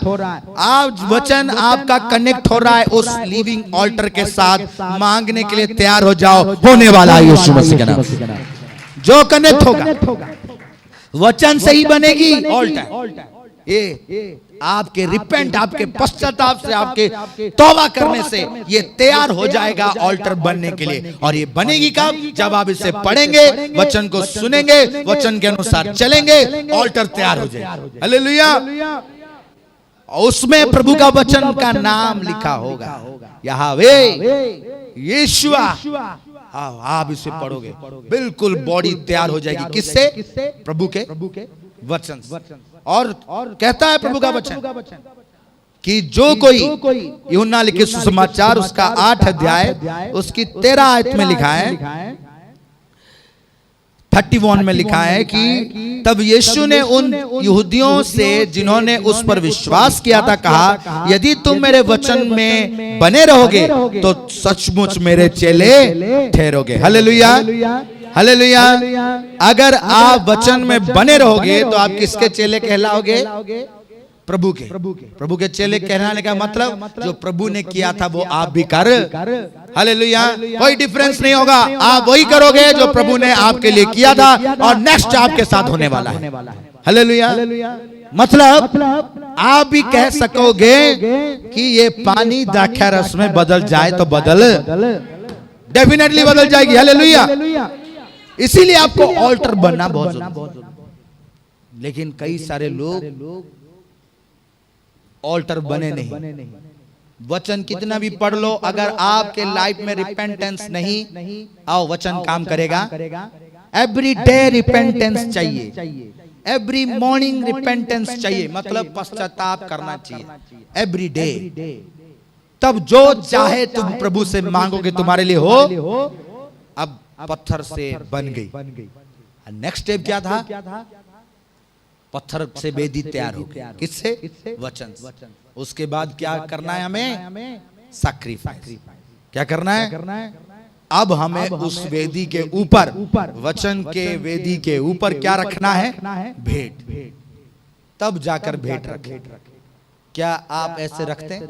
आज वचन आपका कनेक्ट हो रहा है उस लिविंग ऑल्टर के साथ। मांगने के लिए तैयार हो जाओ, होने वाला है यीशु मसीह के नाम। जो कनेक्ट होगा वचन से ही बनेगी ऑल्टर। ये आपके रिपेंट, आपके पश्चाताप से, आपके तौबा करने से ये तैयार हो जाएगा ऑल्टर बनने के लिए। और ये बनेगी कब? जब आप इसे पढ़ेंगे, वचन को सुनेंगे, वचन के अनुसार चलेंगे, ऑल्टर तैयार हो जाएगा। हालेलुया। उसमें प्रभु का वचन का नाम लिखा होगा, यहोवा, यीशुआ। आप इसे पढ़ोगे, बिल्कुल बॉडी तैयार हो जाएगी। किससे? प्रभु के वचन। और कहता है प्रभु का वचन कि जो कोई, यूहन्ना लिखित सुसमाचार उसका 8 अध्याय उसकी 13 आयत में लिखा है, 31 में लिखा है कि तब यीशु ने उन यहूदियों से जिन्होंने उस पर विश्वास किया था कहा, यदि तुम मेरे वचन में बने रहोगे तो सचमुच मेरे चेले ठहरोगे। हालेलुया। हालेलुया। अगर आप वचन में बने रहोगे तो आप किसके चेले कहलाओगे? प्रभु के चेले कहलाने का मतलब जो प्रभु ने किया था वो आप भी कर। हालेलुया। कोई डिफरेंस नहीं होगा, आप वही करोगे जो प्रभु ने आपके लिए किया था और नेक्स्ट आपके साथ होने वाला है। हालेलुया। मतलब आप भी कह सकोगे कि ये पानी द्राक्षारस में बदल जाए तो डेफिनेटली बदल जाएगी। हालेलुया। इसीलिए आपको ऑल्टर बनना बहुत जरूरी। लेकिन कई सारे लोग ऑल्टर बने नहीं। वचन कितना भी पढ़ लो, अगर आपके लाइफ में रिपेंटेंस नहीं, आओ वचन काम करेगा। एवरी डे रिपेंटेंस चाहिए, एवरी मॉर्निंग रिपेंटेंस चाहिए, मतलब पश्चाताप करना चाहिए एवरी डे। तब जो चाहे तुम प्रभु से मांगोगे तुम्हारे लिए हो। अब पत्थर से बन गई। नेक्स्ट स्टेप क्या था? पत्थर से वेदी तैयार हो गई। किससे? वचन। उसके बाद क्या करना है हमें? सैक्रिफाइस। क्या करना है? अब हमें उस वेदी के ऊपर, वचन के वेदी के ऊपर क्या रखना है? भेंट। तब जाकर भेंट रखें। क्या आप ऐसे रखते हैं?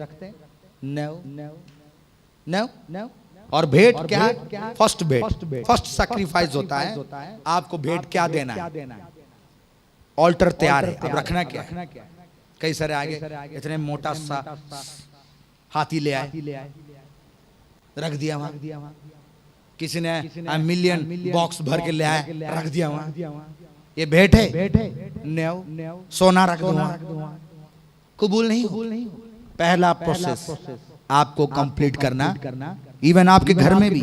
नो। और भेंट क्या? फर्स्ट भेंट, फर्स्ट सैक्रिफाइस होता है। आपको भेंट क्या देना है? ऑल्टर तैयार है, अब रखना क्या? कई सारे आगे इतने मोटा सा हाथी ले आए, रख दिया वहां। किसी ने मिलियन बॉक्स भर के ले आए, रख दिया वहां। ये भेंट है? सोना रख दो, कबूल नहीं। पहला प्रोसेस आपको कंप्लीट करना, इवन आपके घर में भी,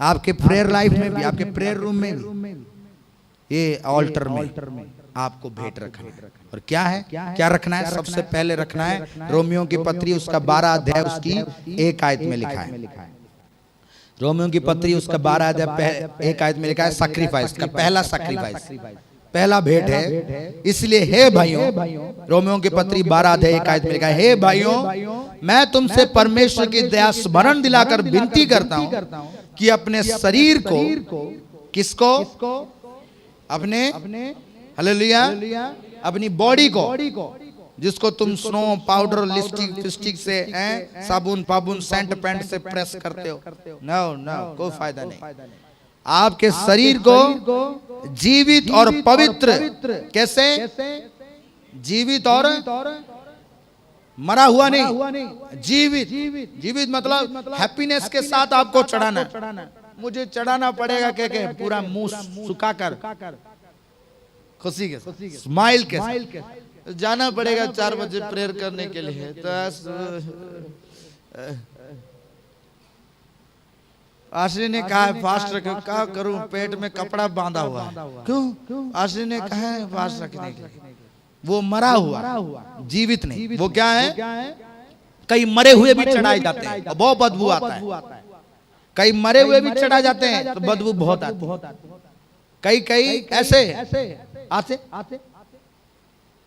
आपके प्रेयर लाइफ में भी, आपके प्रेयर रूम में भी, ये ऑल्टर में आपको भेंट रखना है। और क्या है, क्या रखना है? सबसे पहले रखना है रोमियो की पत्री उसका 12 अध्याय उसकी 1 आयत में लिखा है। रोमियो की पत्री उसका 12 अध्याय 1 आयत में लिखा है सैक्रिफाइस का पहला सैक्रिफाइस, पहला भेंट है। इसलिए हे भाइयों, रोमियो की पत्री 12 अध्याय 1 आयत में लिखा है, हे भाइयों मैं तुमसे परमेश्वर की दया स्मरण दिलाकर विनती करता हूं कि अपने शरीर को, किसको? अपने, हालेलुया, अपनी बॉडी को, जिसको तुम स्नो पाउडर लिपस्टिक फिस्टिक से साबुन पाबुन सेंट पेंट से प्रेस करते हो, नो कोई फायदा नहीं। आपके शरीर को जीवित और पवित्र, कैसे? जीवित और मरा हुआ नहीं, जीवित मतलब हैप्पीनेस के साथ आपको चढ़ाना। मुझे चढ़ाना पड़ेगा के पूरा मुंह सुखाकर, खुशी के, स्माइल के जाना पड़ेगा 4 बजे प्रेयर करने के लिए। तो आश्री ने कहा है फास्ट रखो, क्या करूं, पेट में कपड़ा बांधा हुआ है। क्यों? आश्री ने कहा है फास्ट रखने के लिए। वो मरा हुआ, जीवित नहीं। वो क्या है? कई मरे हुए भी चढ़ाए जाते हैं, बहुत बदबू आता है। कई मरे हुए भी चढ़ा जाते हैं तो बदबू बहुत आती है। कई ऐसे आते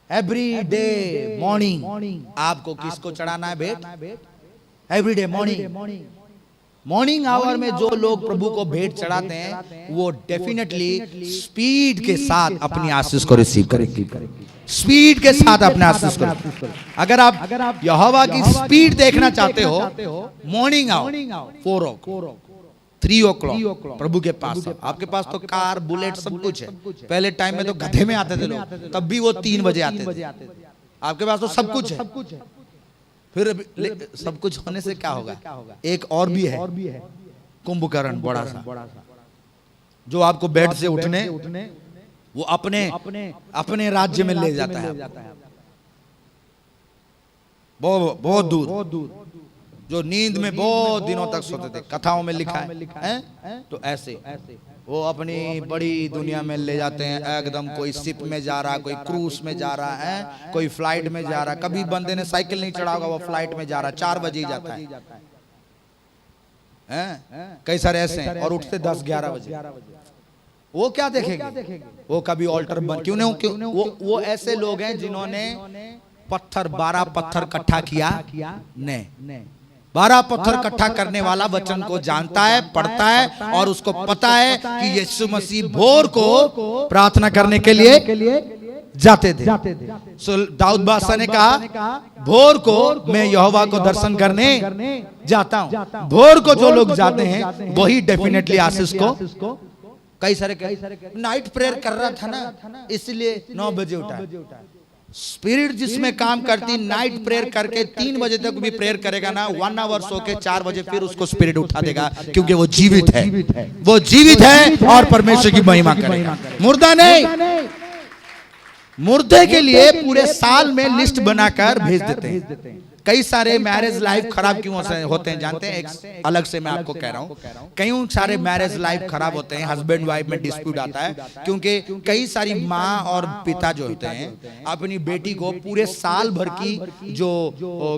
एवरी डे मॉर्निंग आपको किसको चढ़ाना है भेंट? एवरी डे मॉर्निंग आवर में जो लोग प्रभु को भेंट चढ़ाते हैं वो डेफिनेटली स्पीड के साथ अपनी आशीष को रिसीव करेंगे, स्पीड के साथ अपने आशीष को। अगर आप यहोवा की स्पीड देखना चाहते हो, मॉर्निंग आओ 4 o'clock 3 o'clock प्रभु के पास। आपके पास तो कार बुलेट सब कुछ है। पहले टाइम में तो गधे में आते थे लोग, तब भी वो 3 बजे आते थे। आपके पास तो सब कुछ है। फिर सब कुछ होने से क्या होगा? एक और भी है कुंभकर्ण बड़ा सा, जो आपको बेड से उठने वो अपने राज्य में ले जाता है, बहुत दूर, जो नींद में बहुत दिनों तक सोते थे, कथाओं में लिखा है। तो ऐसे वो अपनी बड़ी दुनिया में ले जाते हैं। एकदम कोई शिप में जा रहा, कोई क्रूज में जा रहा है, कोई फ्लाइट में जा रहा। कभी बंदे ने साइकिल नहीं चढ़ा होगा, वो फ्लाइट में जा रहा, 4 बजे ही जाता है। कई सारे ऐसे हैं, और उठते 10-11 बजे। वो क्या देखेंगे? वो कभी ऑल्टर बन, क्यों नहीं? वो ऐसे लोग हैं जिन्होंने 12 पत्थर इकट्ठा किया। 12 पत्थर इकट्ठा करने वाला वचन को जानता है, पढ़ता है, और उसको पता है कि यीशु मसीह भोर को प्रार्थना करने के लिए जाते थे। सो दाऊद बादशाह ने कहा भोर को मैं यहोवा को दर्शन करने जाता हूं। भोर को जो लोग जाते हैं वही डेफिनेटली आशीष को। कई सारे नाइट प्रेयर कर रहा था ना, इसलिए 9 बजे उठा। स्पिरिट जिसमें काम करती, नाइट प्रेयर करके 3 बजे तक भी प्रेयर करेगा ना, 1 आवर सो के 4 बजे फिर उसको स्पिरिट उठा देगा, क्योंकि वो जीवित है। वो जीवित है और परमेश्वर की महिमा करेगा, मुर्दा नहीं। मुर्दे के लिए पूरे साल में लिस्ट बनाकर भेज देते हैं। कई सारे मैरिज लाइफ खराब क्यों होते हैं जानते हैं? एक अलग से मैं आपको कह रहा हूँ, कई सारे मैरिज लाइफ खराब होते हैं, हस्बैंड वाइफ में डिस्प्यूट आता है, क्योंकि कई सारी माँ और पिता जो होते हैं अपनी बेटी को पूरे साल भर की जो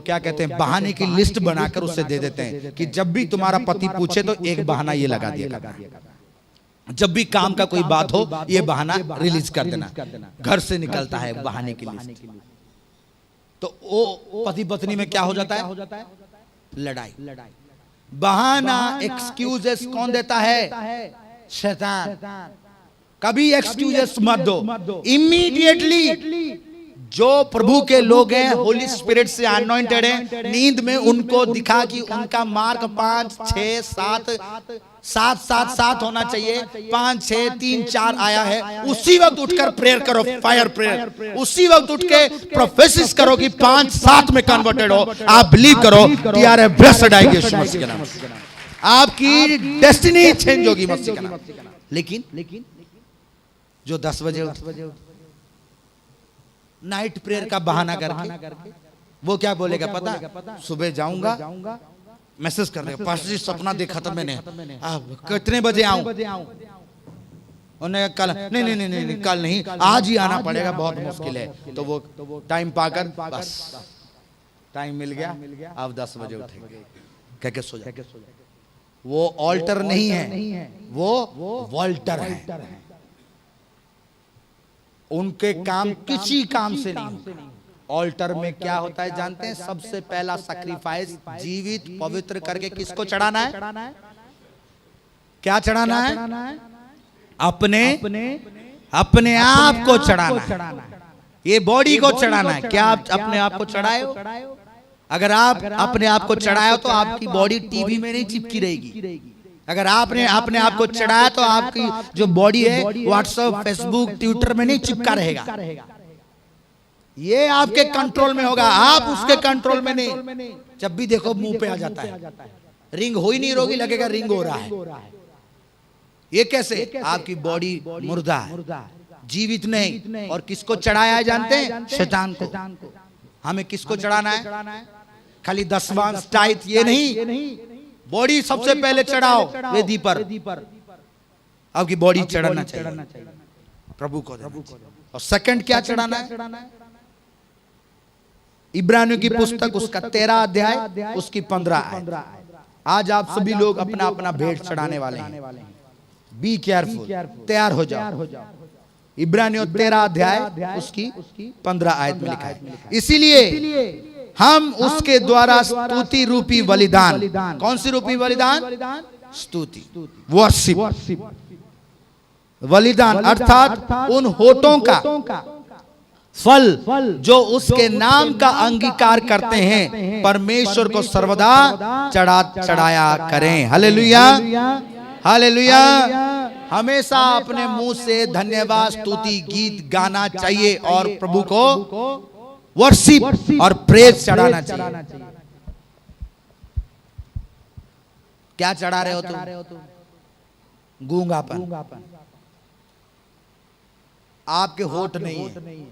क्या कहते हैं बहाने की लिस्ट बनाकर उससे दे देते हैं कि जब भी तुम्हारा पति पूछे तो एक बहाना ये लगा दिया, जब भी काम का कोई बात हो ये बहाना रिलीज कर देना। घर से निकलता है बहाने की लिस्ट। तो वो पति पत्नी में क्या हो जाता है? लड़ाई। बहाना, एक्सक्यूजेस कौन देता है? शैतान। कभी एक्सक्यूजेस मत दो, इमीडिएटली जो प्रभु के लोग हैं, होली स्पिरिट से अनॉइंटेड हैं, नींद में उनको दिखा कि उनका मार्क 5, 6, 7 7 होना चाहिए, 5, 6, 3, 4 आया है, उसी वक्त उठकर प्रेयर करो, फायर प्रेयर। उसी वक्त उठ के प्रोफेसिस करो कि 5, 7 में कन्वर्टेड हो। आप बिलीव करो कि यार है ब्लेस्ड आएगी यीशु मसीह के नाम, आपकी डेस्टिनी चेंज होगी मसीह के नाम। लेकिन जो 10 बजे नाइट प्रेयर का बहाना करके वो क्या बोलेगा पता? सुबह जाऊंगा, मैसेज कर देगा, पास्टर जी सपना देखा था मैंने, कितने बजे आऊं? उन्हें कल नहीं, कल नहीं, आज ही आना पड़ेगा, बहुत मुश्किल है। तो वो टाइम पाकर बस टाइम मिल गया, अब 10 बजे उठेंगे, कह के सो जा। वो ऑल्टर नहीं है, वो वॉल्टर है। उनके काम किसी काम से नहीं। ऑल्टर में क्या होता है जानते हैं? सबसे पहला सैक्रिफाइस जीवित पवित्र करके किसको चढ़ाना है? क्या चढ़ाना है? अपने आप को चढ़ाना है। ये बॉडी को चढ़ाना है। क्या आप अपने आप को चढ़ाए हो? अगर आप अपने आप को चढ़ाए हो तो आपकी बॉडी टीवी में नहीं चिपकी रहेगी। अगर आपने अपने आप को चढ़ाया तो आपकी जो बॉडी है व्हाट्सएप, फेसबुक, ट्विटर में नहीं चिपका रहेगा। ये आपके कंट्रोल में होगा, आप उसके कंट्रोल में नहीं। जब भी देखो मुंह पे आ जाता है, रिंग हो ही नहीं रोगी, लगेगा रिंग हो रहा है। ये कैसे? आपकी बॉडी मुर्दा है, जीवित नहीं। और किसको चढ़ाया है जानते हैं? शैतान को। हमें किसको चढ़ाना है? खाली 10वां टाइट ये नहीं, बॉडी सबसे पहले चढ़ाओ वेदी पर। आपकी बॉडी चढ़ाना चाहिए प्रभु को। और सेकंड क्या चढ़ाना है? इब्रानियों की पुस्तक उसका 13 अध्याय उसकी 15 आयत। आज आप सभी लोग अपना अपना भेंट चढ़ाने वाले हैं। बी केयरफुल, तैयार हो जाओ। इब्रानियों 13 अध्याय उसकी 15 आयत में लिखा है, इसीलिए हम उसके द्वारा स्तुति रूपी बलिदान। कौन सी रूपी बलिदान? स्तुति, वर्शिप, बलिदान अर्थात उन होठों का फल जो उसके नाम का अंगीकार करते हैं, परमेश्वर को सर्वदा चढ़ाया करें। Hallelujah, hallelujah. हमेशा अपने मुंह से धन्यवाद स्तुति गीत गाना चाहिए और प्रभु को वर्शिप और प्रेज चढ़ाना चाहिए। क्या चढ़ा रहे हो तुम? गूंगापन। आपके होठ नहीं है,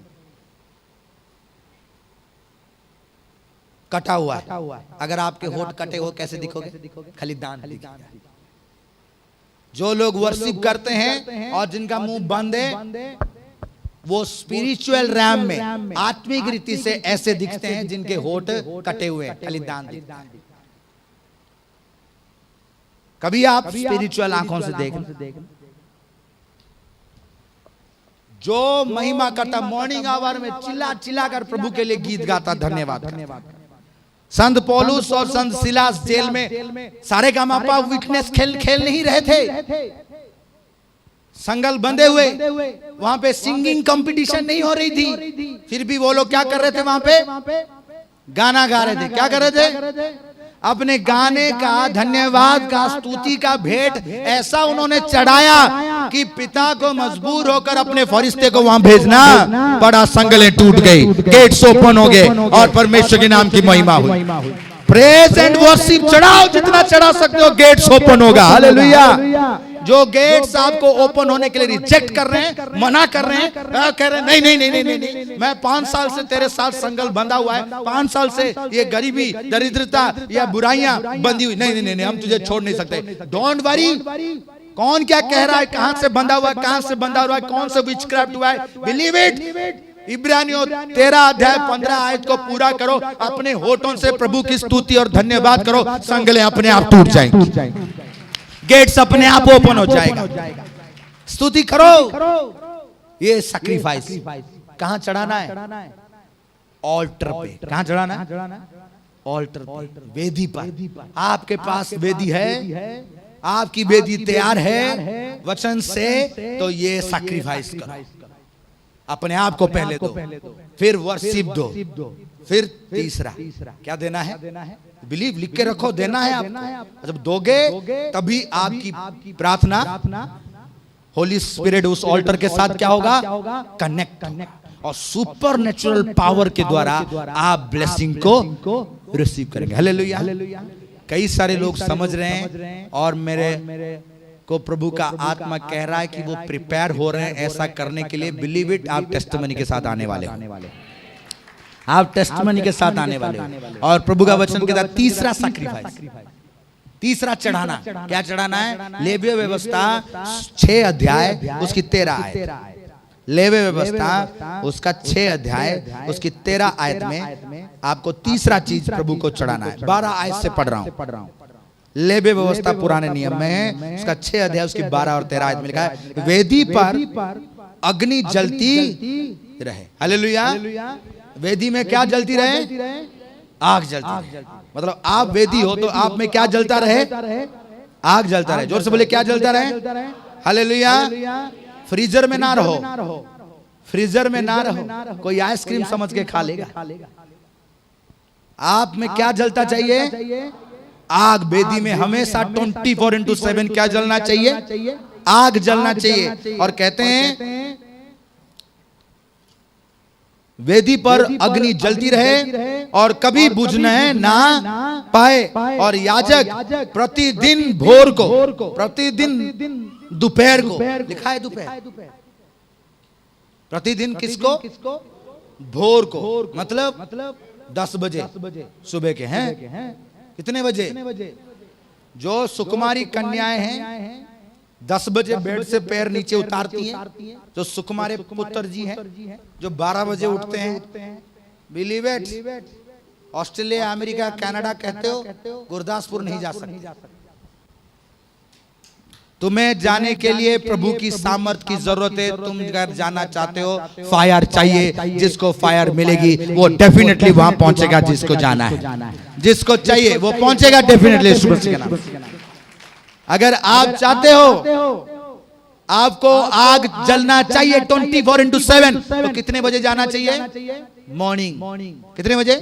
कटा हुआ है। अगर आपके होठ कटे हो कैसे दिखोगे? खाली दांत दिखेगा। जो लोग वर्शिप करते हैं और जिनका मुंह बंद है, वो स्पिरिचुअल रैम में आत्मिक रीति से ऐसे दिखते हैं जिनके होठ कटे हुए हैं, खाली दांत दिखते हैं। कभी आप स्पिरिचुअल आंखों से देखें। जो महिमा करता, मॉर्निंग आवर में चिल्ला चिल्ला कर प्रभु के लिए गीत गाता, धन्यवाद। संत पौलुस और संत सिलास जेल में सारे गामापा विटनेस खेल नहीं रहे थे, संगल बंधे हुए। वहां पे सिंगिंग कंपटीशन नहीं हो रही थी, फिर भी वो लोग क्या कर रहे थे? वहां पे गाना गा रहे थे। क्या कर रहे थे? अपने गाने का, धन्यवाद का, स्तुति का भेंट ऐसा उन्होंने चढ़ाया कि पिता को मजबूर होकर अपने फरिश्ते को वहां भेजना पड़ा। संगलें टूट गई, गेट्स ओपन हो गए और परमेश्वर के नाम की महिमा हुई। प्रेज एंड वर्शिप चढ़ाओ, जितना चढ़ा सकते हो, गेट्स ओपन होगा। हालेलुया। जो गेट्स आपको ओपन होने के लिए रिजेक्ट कर रहे हैं, मना कर रहे हैं, कह रहे हैं नहीं, मैं 5 साल से तेरे साथ संगल बंधा हुआ है, 5 साल से ये गरीबी, दरिद्रता या बुराइयां बंधी हुई, नहीं, हम तुझे छोड़ नहीं सकते। Don't worry. कौन क्या कह रहा है, कहां से बंधा हुआ है, कहां से बंधा हुआ है, कौन से विचक्राफ्ट हुआ है, बिलीव इट। इब्रानियों 13 अध्याय 15 आयत को पूरा करो, अपने होठों से प्रभु की स्तुति और धन्यवाद करो, संगलें अपने आप टूट जाएंगी, गेट्स अपने आप ओपन हो जाएगा। स्तुति करो। ये सैक्रिफाइस कहां चढ़ाना है? ऑल्टर पे। कहां चढ़ाना है? ऑल्टर पे, वेदी पर। आपके पास वेदी है, आपकी वेदी तैयार है वचन से, तो ये सैक्रिफाइस करो। अपने आप को पहले दो, फिर वर्शिप दो, फिर तीसरा क्या देना है? बिलीव, लिख के रखो, देना है आपको। जब दोगे तभी आपकी प्रार्थना होली स्पिरिट उस ऑल्टर के साथ क्या होगा? कनेक्ट, और सुपर नेचुरल पावर के द्वारा आप ब्लेसिंग को रिसीव करेंगे। हालेलुया। कई सारे लोग समझ रहे हैं और मेरे को प्रभु का आत्मा कह रहा है कि वो प्रिपेयर हो रहे हैं ऐसा करने के लिए। बिलीव इट, आप टेस्टिमनी के साथ आने वाले हो। आप टेस्टमनी के साथ आने वाले हो। और प्रभु का वचन कहता है तीसरा सैक्रिफाइस, तीसरा चढ़ाना। क्या चढ़ाना है? लेवीय व्यवस्था 6 अध्याय उसकी 13 आयत। लेवीय व्यवस्था उसका 6 अध्याय उसकी 13 आयत में आपको तीसरा चीज प्रभु को चढ़ाना है। 12 आयत से पढ़ रहा हूं। लेवीय व्यवस्था पुराने नियम में है, उसका 6 अध्याय उसकी 12 और 13 आयत में लिखा है, वेदी पर अग्नि जलती रहे। हालेलुया। वेदी में क्या जलती रहे? आग जलती रहे। मतलब आप वेदी हो तो आप में क्या जलता रहे? आग जलता रहे। जोर से बोले, क्या जलता रहे? हालेलुया। फ्रीजर में ना रहो, फ्रीजर में ना रहो, कोई आइसक्रीम समझ के खा लेगा। आप में क्या जलता चाहिए? आग। वेदी में हमेशा 24/7 क्या जलना चाहिए? आग जलना चाहिए। और कहते हैं वेदी पर अग्नि जलती रहे और कभी बुझने ना पाए। और याजक प्रतिदिन भोर को, प्रतिदिन दोपहर को, लिखा है दोपहर, प्रतिदिन किसको? भोर को। मतलब 10 बजे सुबह के हैं। कितने बजे? जो सुकुमारी कन्याएं हैं 10 बजे बेड से पैर नीचे उतारती हैं। जो सुकुमारे पुत्र जी हैं जो 12 बजे उठते हैं। Believe it. Australia, America, Canada कहते हो, गुरदासपुर नहीं जा सकते। तुम्हें जाने के लिए प्रभु की सामर्थ की जरूरत है। तुम अगर जाना चाहते हो, फायर चाहिए। जिसको फायर मिलेगी वो डेफिनेटली वहां पहुंचेगा। जिसको जाना है, जिसको चाहिए वो पहुंचेगा डेफिनेटली। अगर आप चाहते हो आपको आग जलना चाहिए 24/7, तो कितने बजे जाना चाहिए? मॉर्निंग। कितने बजे?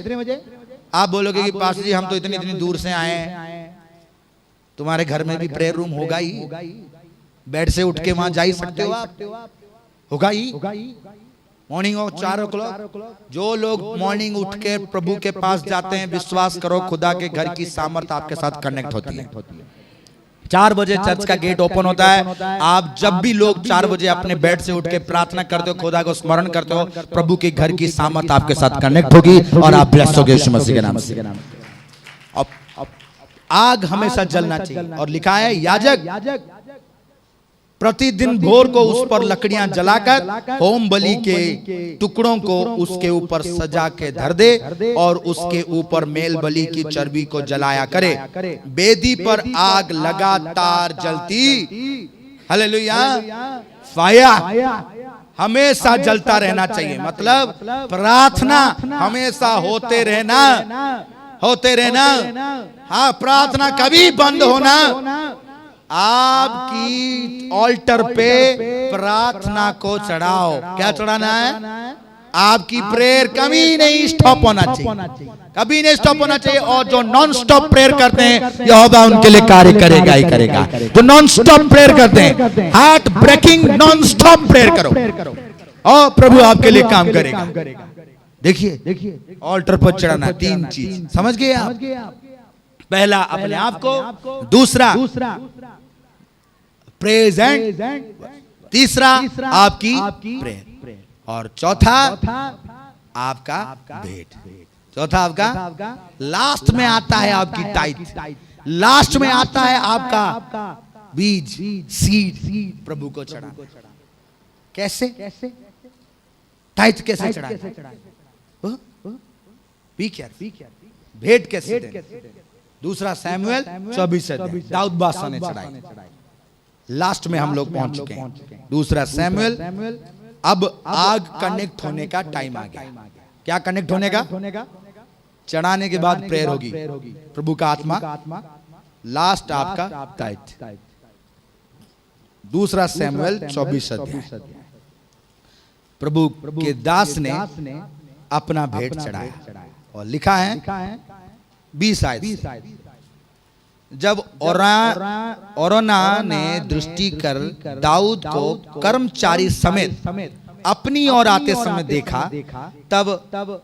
आप बोलोगे कि पास्टर जी हम तो इतनी दूर से आए हैं। तुम्हारे घर में भी प्रेयर रूम होगा ही, बेड से उठ के वहां जा ही सकते हो आप, होगा ही। मॉर्निंग और 4 o'clock। जो लोग मॉर्निंग उठ के प्रभु के पास जाते हैं, विश्वास करो खुदा के घर की सामर्थ आपके साथ कनेक्ट होती है। 4 बजे चर्च का गेट ओपन होता है। आप जब भी लोग 4 बजे अपने बेड से उठ के प्रार्थना करते हो, खुदा को स्मरण करते हो, प्रभु के घर की सामर्थ आपके साथ कनेक्ट होगी और आप ब्लेस्ड होगे यीशु मसीह के नाम से। आग हमेशा जलना चाहिए। और लिखा है याजक प्रतिदिन भोर को उस पर लकड़ियां जलाकर होम बलि के टुकड़ों को उसके ऊपर सजा के धर दे और उसके ऊपर मेल बलि की चर्बी को जलाया करे। वेदी पर आग लगातार जलती, हालेलुया, फायर हमेशा जलता रहना चाहिए। मतलब प्रार्थना हमेशा होते रहना। हाँ, प्रार्थना कभी बंद होना। आपकी ऑल्टर पे प्रार्थना को चढ़ाओ। क्या चढ़ाना है? आपकी प्रेयर कभी नहीं स्टॉप होना चाहिए, कभी नहीं स्टॉप होना चाहिए। और जो नॉन स्टॉप प्रेयर करते हैं यहोवा उनके लिए कार्य करेगा ही करेगा। जो नॉन स्टॉप प्रेयर करते हैं, heart breaking non stop prayer करो और प्रभु आपके लिए काम करेगा। देखिए ऑल्टर पर चढ़ाना 3 चीज समझ गए आप? पहला अपने आप को, दूसरा प्रेज एंड, तीसरा आपकी प्रेयर, और चौथा आपका भेंट। चौथा आपका लास्ट में आता है आपकी टाइट, लास्ट में आता है आपका बीज, सीड प्रभु को चढ़ाना। कैसे? टाइट कैसे चढ़ाए? भेंट कैसे दें? दूसरा सैमुएल 24 दाऊद बादशाह ने चढ़ाई। लास्ट में हम लोग पहुंच चुके हैं। दूसरा सैमुएल। अब आग कनेक्ट होने का टाइम आ गया। क्या कनेक्ट होने का? चढ़ाने के बाद प्रेयर होगी, प्रभु का आत्मा, लास्ट आपका टाइट। दूसरा सैमुएल 24 अध्याय। प्रभु के दास ने अपना भेंट चढ़ाया और लिखा है 20 आयत। जब ओरोना ने दृष्टि कर दाऊद को कर्मचारी समेत अपनी ओर आते समय देखा, तब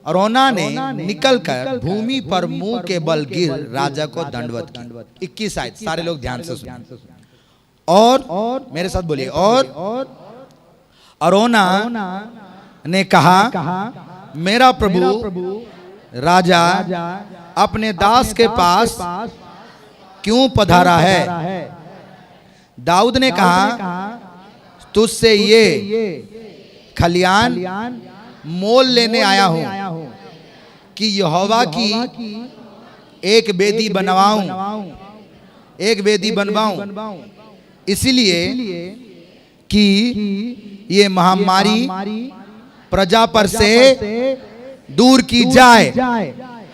ओरोना ने निकलकर भूमि पर मुंह के बल गिर राजा को दंडवत की। 21 आयत, सारे लोग ध्यान से सुनिए और मेरे साथ बोलिए। और ओरोना ने कहा, मेरा प्रभु राजा अपने दास के पास क्यों पधारा है? दाऊद ने कहा, तुझसे ये खलियान मोल लेने आया हूं कि यहोवा की एक वेदी बनवाऊं, एक वेदी बनवाऊं, इसलिए कि ये महामारी प्रजा पर से दूर की जाए।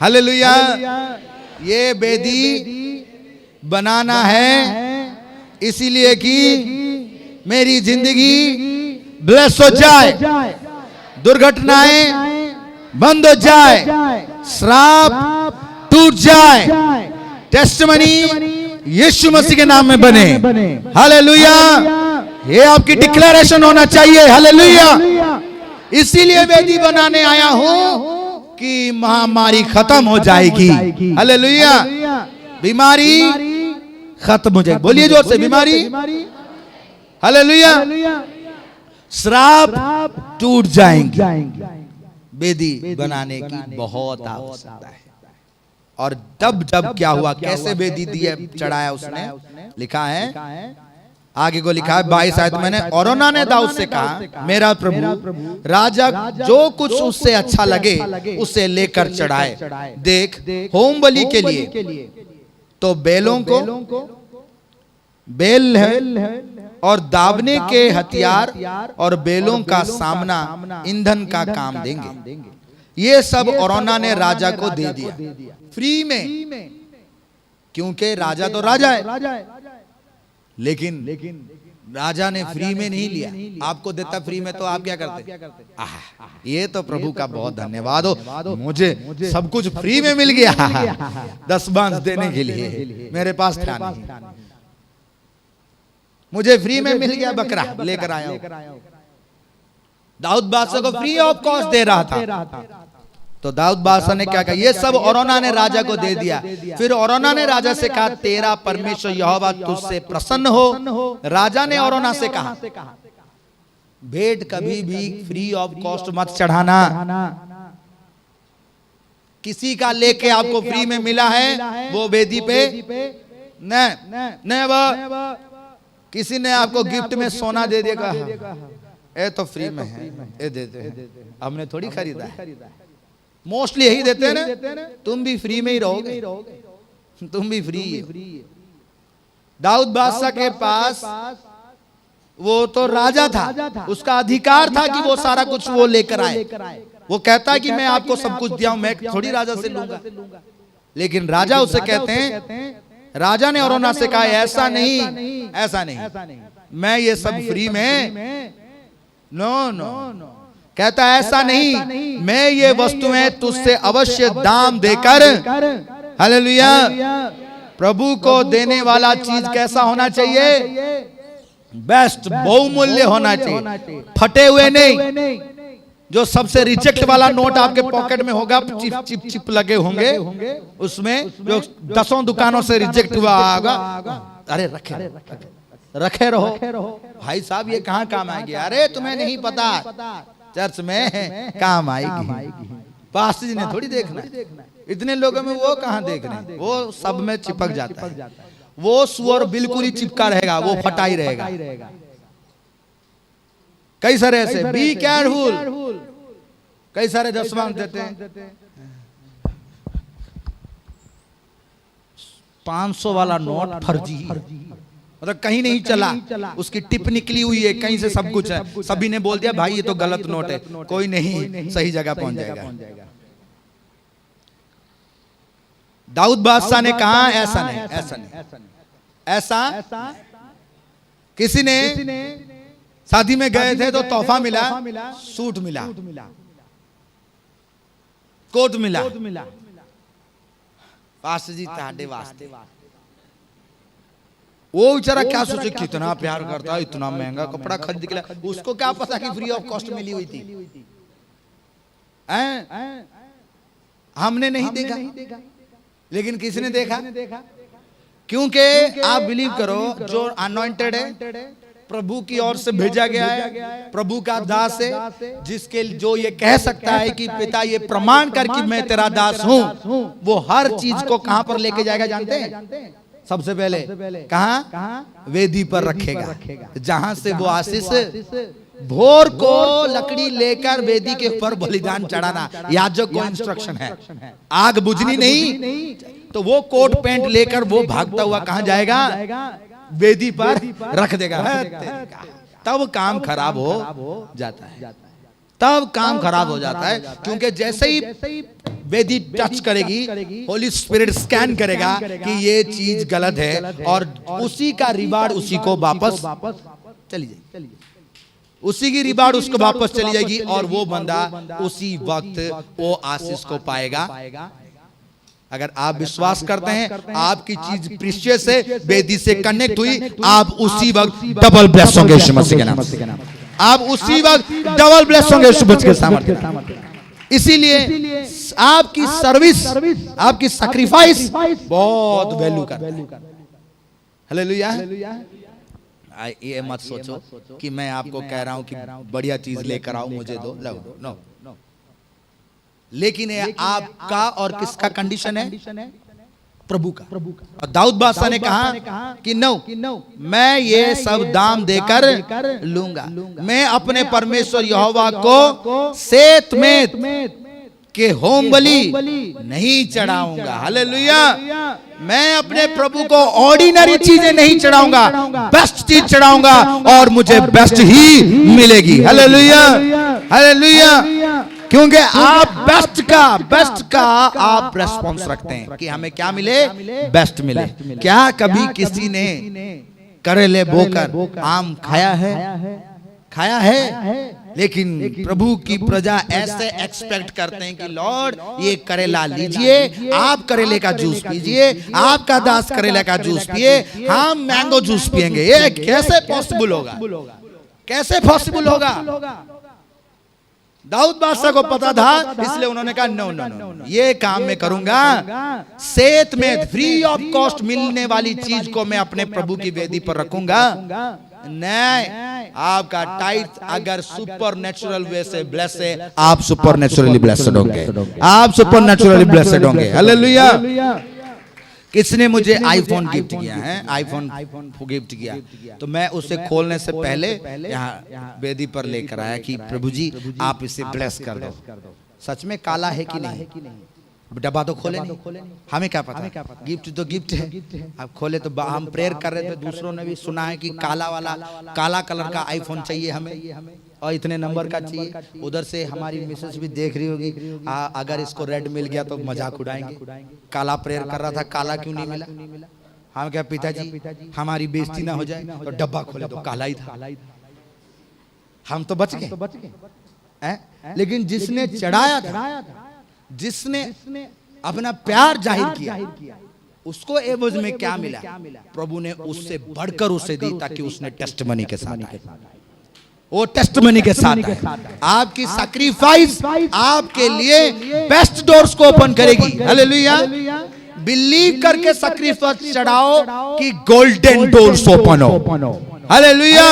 हालेलुया। ये वेदी बनाना है इसीलिए कि मेरी जिंदगी ब्लेस हो जाए, दुर्घटनाएं बंद हो जाए, श्राप टूट जाए, टेस्टिमनी यीशु मसीह के नाम में बने। हालेलुया। ये आपकी डिक्लेरेशन होना चाहिए। हालेलुया। इसीलिए वेदी बनाने आया हूं कि महामारी खत्म हो जाएगी। हालेलुया। बीमारी खत्म हो जाएगी। बोलिए जोर से, बीमारी। हालेलुया। श्राप टूट जाएंगे। वेदी बनाने की बहुत आवश्यकता है। और तब जब क्या हुआ, कैसे वेदी दिया चढ़ाया उसने, लिखा है आगे को, लिखा है 22 आयत मैंने, औरना ने दाऊद से कहा, मेरा प्रभु राजा जो कुछ उससे अच्छा लगे उसे लेकर चढ़ाए। देख, होम बलि के लिए तो बेलों को बेल है और दावने के हथियार और बेलों का सामना ईंधन का काम देंगे। ये सब औरना ने राजा को दे दिया फ्री में, क्योंकि राजा तो राजा है। लेकिन राजा ने फ्री में नहीं लिया। आपको देता फ्री में तो आप क्या करते? ये तो प्रभु का बहुत धन्यवाद हो, मुझे सब कुछ फ्री में मिल गया। 10 बांस देने के लिए मेरे पास था नहीं, मुझे फ्री में मिल गया, बकरा लेकर आया हूं। दाऊद बादशाह को फ्री ऑफ कॉस्ट दे रहा था। तो दाऊद बादशाह ने क्या कहा, ये सब औरना ने राजा को दे दिया। फिर औरना ने राजा से कहा, तेरा परमेश्वर यहोवा तुझसे प्रसन्न हो। राजा ने औरना से कहा, भेंट कभी भी फ्री ऑफ कॉस्ट मत चढ़ाना। किसी का लेके आपको फ्री में मिला है वो वेदी पे नहीं, वो किसी ने आपको गिफ्ट में सोना दे देगा, ये तो फ्री में है, ये देते हैं, हमने थोड़ी खरीदा है। मोस्टली यही देते हैं ना, तुम भी फ्री में ही रहोगे, तुम भी फ्री। दाऊद बादशाह के पास वो तो राजा था, उसका अधिकार था कि वो सारा कुछ वो लेकर आए। वो कहता है कि मैं आपको सब कुछ दिया हूं, मैं थोड़ी राजा से लूंगा। लेकिन राजा उससे कहते हैं, राजा ने औरना से कहा, ऐसा नहीं, ऐसा नहीं, मैं ये सब फ्री में, नो। कहता ऐसा नहीं, मैं ये वस्तुएं तुझसे अवश्य दाम देकर, हालेलुया, प्रभु को देने वाला चीज कैसा होना चाहिए? बेस्ट, बहुमूल्य होना चाहिए, फटे हुए नहीं। जो सबसे रिजेक्ट वाला नोट आपके पॉकेट में होगा, चिप लगे होंगे उसमें, जो 10 दुकानों से रिजेक्ट हुआ होगा, अरे रखे रहो भाई साहब, ये कहाँ काम आएगी? अरे तुम्हें नहीं पता, चर्च में काम आएगी। पास्टर जी ने थोड़ी देखना, इतने लोगों में वो कहाँ देख रहे हैं, वो सब में चिपक जाता है। वो सुअर बिल्कुल ही चिपका रहेगा, वो फटा ही रहेगा। कई सारे ऐसे, बी केयरफुल, कई सारे दसवां देते हैं। 500 वाला नोट फर्जी, मतलब कहीं नहीं चला, उसकी टिप निकली हुई है, कहीं से सब कुछ है। सभी ने बोल दिया भाई ये तो गलत नोट है, कोई नहीं, सही जगह पहुंच जाएगा। दाऊद बादशाह ने कहा, ऐसा नहीं, ऐसा किसी ने शादी में गए थे तो तोहफा मिला, सूट मिला, कोट मिला, पास्टर जी ताड़े वास्ते। वो बेचारा क्या सोचे, कितना प्यार करता है, इतना महंगा कपड़ा खरीद के लाया, उसको क्या पता कि फ्री ऑफ कॉस्ट मिली हुई थी। हमने नहीं देखा, लेकिन किसी ने देखा। क्योंकि आप बिलीव करो, जो अनॉइंटेड है प्रभु की ओर से भेजा गया है, प्रभु का दास है, जिसके जो ये कह सकता है कि पिता ये प्रमाण कर कि मैं तेरा दास हूं, वो हर चीज को कहां पर लेके जाएगा जानते हैं? सबसे पहले कहां? वेदी पर रखेगा, जहां से वो आशीष भोर को लकड़ी लेकर वेदी के ऊपर बलिदान चढ़ाना, याजक को इंस्ट्रक्शन है। आग बुझनी नहीं, तो वो कोट पैंट लेकर वो भागता हुआ कहां जाएगा? वेदी पर रख देगा। तब काम खराब हो जाता है, तब काम खराब हो जाता है, क्योंकि जैसे ही वेदी टच करेगी, होली स्पिरिट स्कैन करेगा कि ये चीज गलत है, और उसी का रिवार्ड उसी को वापस चली जाएगी, उसी की रिवार्ड उसको वापस चली जाएगी, और वो बंदा उसी वक्त वो आशीष को पाएगा। अगर आप विश्वास करते हैं आपकी चीज प्रीशियस है, वेदी से कनेक्ट हुई, आप उसी वक्त डबल ब्लेस होंगे यीशु मसीह के नाम से। आप उसी वक्त डबल ब्लेस होंगे यीशु मसीह के सामर्थ्य। इसीलिए आपकी सर्विस, आपकी सैक्रिफाइस बहुत वैल्यू करता है। हालेलुया। ये मत सोचो कि मैं आपको कह रहा हूं कि बढ़िया चीज लेकर आओ मुझे दो, नो। लेकिन ये आपका और किसका कंडीशन है? प्रभु का। और दाऊद बादशाह ने कहा कि नो, मैं ये सब दाम देकर लूंगा, मैं अपने परमेश्वर यहोवा को सेत में के होम बलि नहीं चढ़ाऊंगा। हालेलुया। मैं अपने प्रभु को ऑर्डिनरी चीजें नहीं चढ़ाऊंगा, बेस्ट चीज चढ़ाऊंगा, और मुझे बेस्ट ही मिलेगी। Hallelujah, hallelujah. क्योंकि आप बेस्ट का आप रेस्पॉन्स रखते हैं कि हमें क्या मिले? बेस्ट मिले। क्या कभी किसी ने करेले बोकर आम खाया है? लेकिन प्रभु की प्रजा ऐसे एक्सपेक्ट करते हैं कि लॉर्ड ये करेला लीजिए, आप करेले का जूस पीजिए, आपका दास करेले का जूस पिए, हम मैंगो जूस पिएंगे। ये कैसे पॉसिबल होगा? कैसे पॉसिबल होगा? दाऊद बादशाह को पता था, इसलिए उन्होंने कहा नो, ये काम मैं करूंगा। सेत में फ्री ऑफ कॉस्ट मिलने वाली चीज को मैं अपने प्रभु की वेदी पर रखूंगा। नहीं, आपका टाइट अगर सुपर नेचुरल वे से ब्लेस है, आप सुपर नेचुरली ब्लेस्ड होंगे, आप सुपर नेचुरली ब्लेस्ड होंगे। हालेलुया। किसने मुझे आईफोन गिफ्ट किया है? आईफोन गिफ्ट किया, तो मैं उसे खोलने से पहले यहाँ वेदी पर लेकर आया कि प्रभु जी आप इसे ब्लेस कर दो। सच में काला है कि नहीं? डब्बा तो खोले नहीं, हमें क्या पता? गिफ्ट तो गिफ्ट है। आप खोले तो हम प्रेयर कर रहे थे, दूसरों ने भी सुना है कि काला कलर का आईफोन चाहिए हमें, और इतने नंबर का चाहिए। उधर से हमारी मिसेस भी देख रही होगी, अगर इसको रेड मिल गया तो मजाक उड़ाएंगे। काला प्रेयर कर रहा था, काला क्यों नहीं मिला? हम क्या पिताजी हमारी बेइज्जती ना हो जाए, तो डब्बा खोले तो काला ही था, हम तो बच गए। लेकिन जिसने चढ़ाया था, जिसने अपना प्यार जाहिर किया, उसको एवज में क्या मिला? प्रभु ने उससे बढ़कर उसे दी, ताकि उसने टेस्टमनी के साथ आए। वो टेस्टमनी के साथ आए। आपकी सैक्रिफाइस आपके लिए बेस्ट डोर्स को ओपन करेगी। हालेलुया। बिलीव करके सैक्रिफाइस चढ़ाओ कि गोल्डन डोर्स ओपन हो। हालेलुया।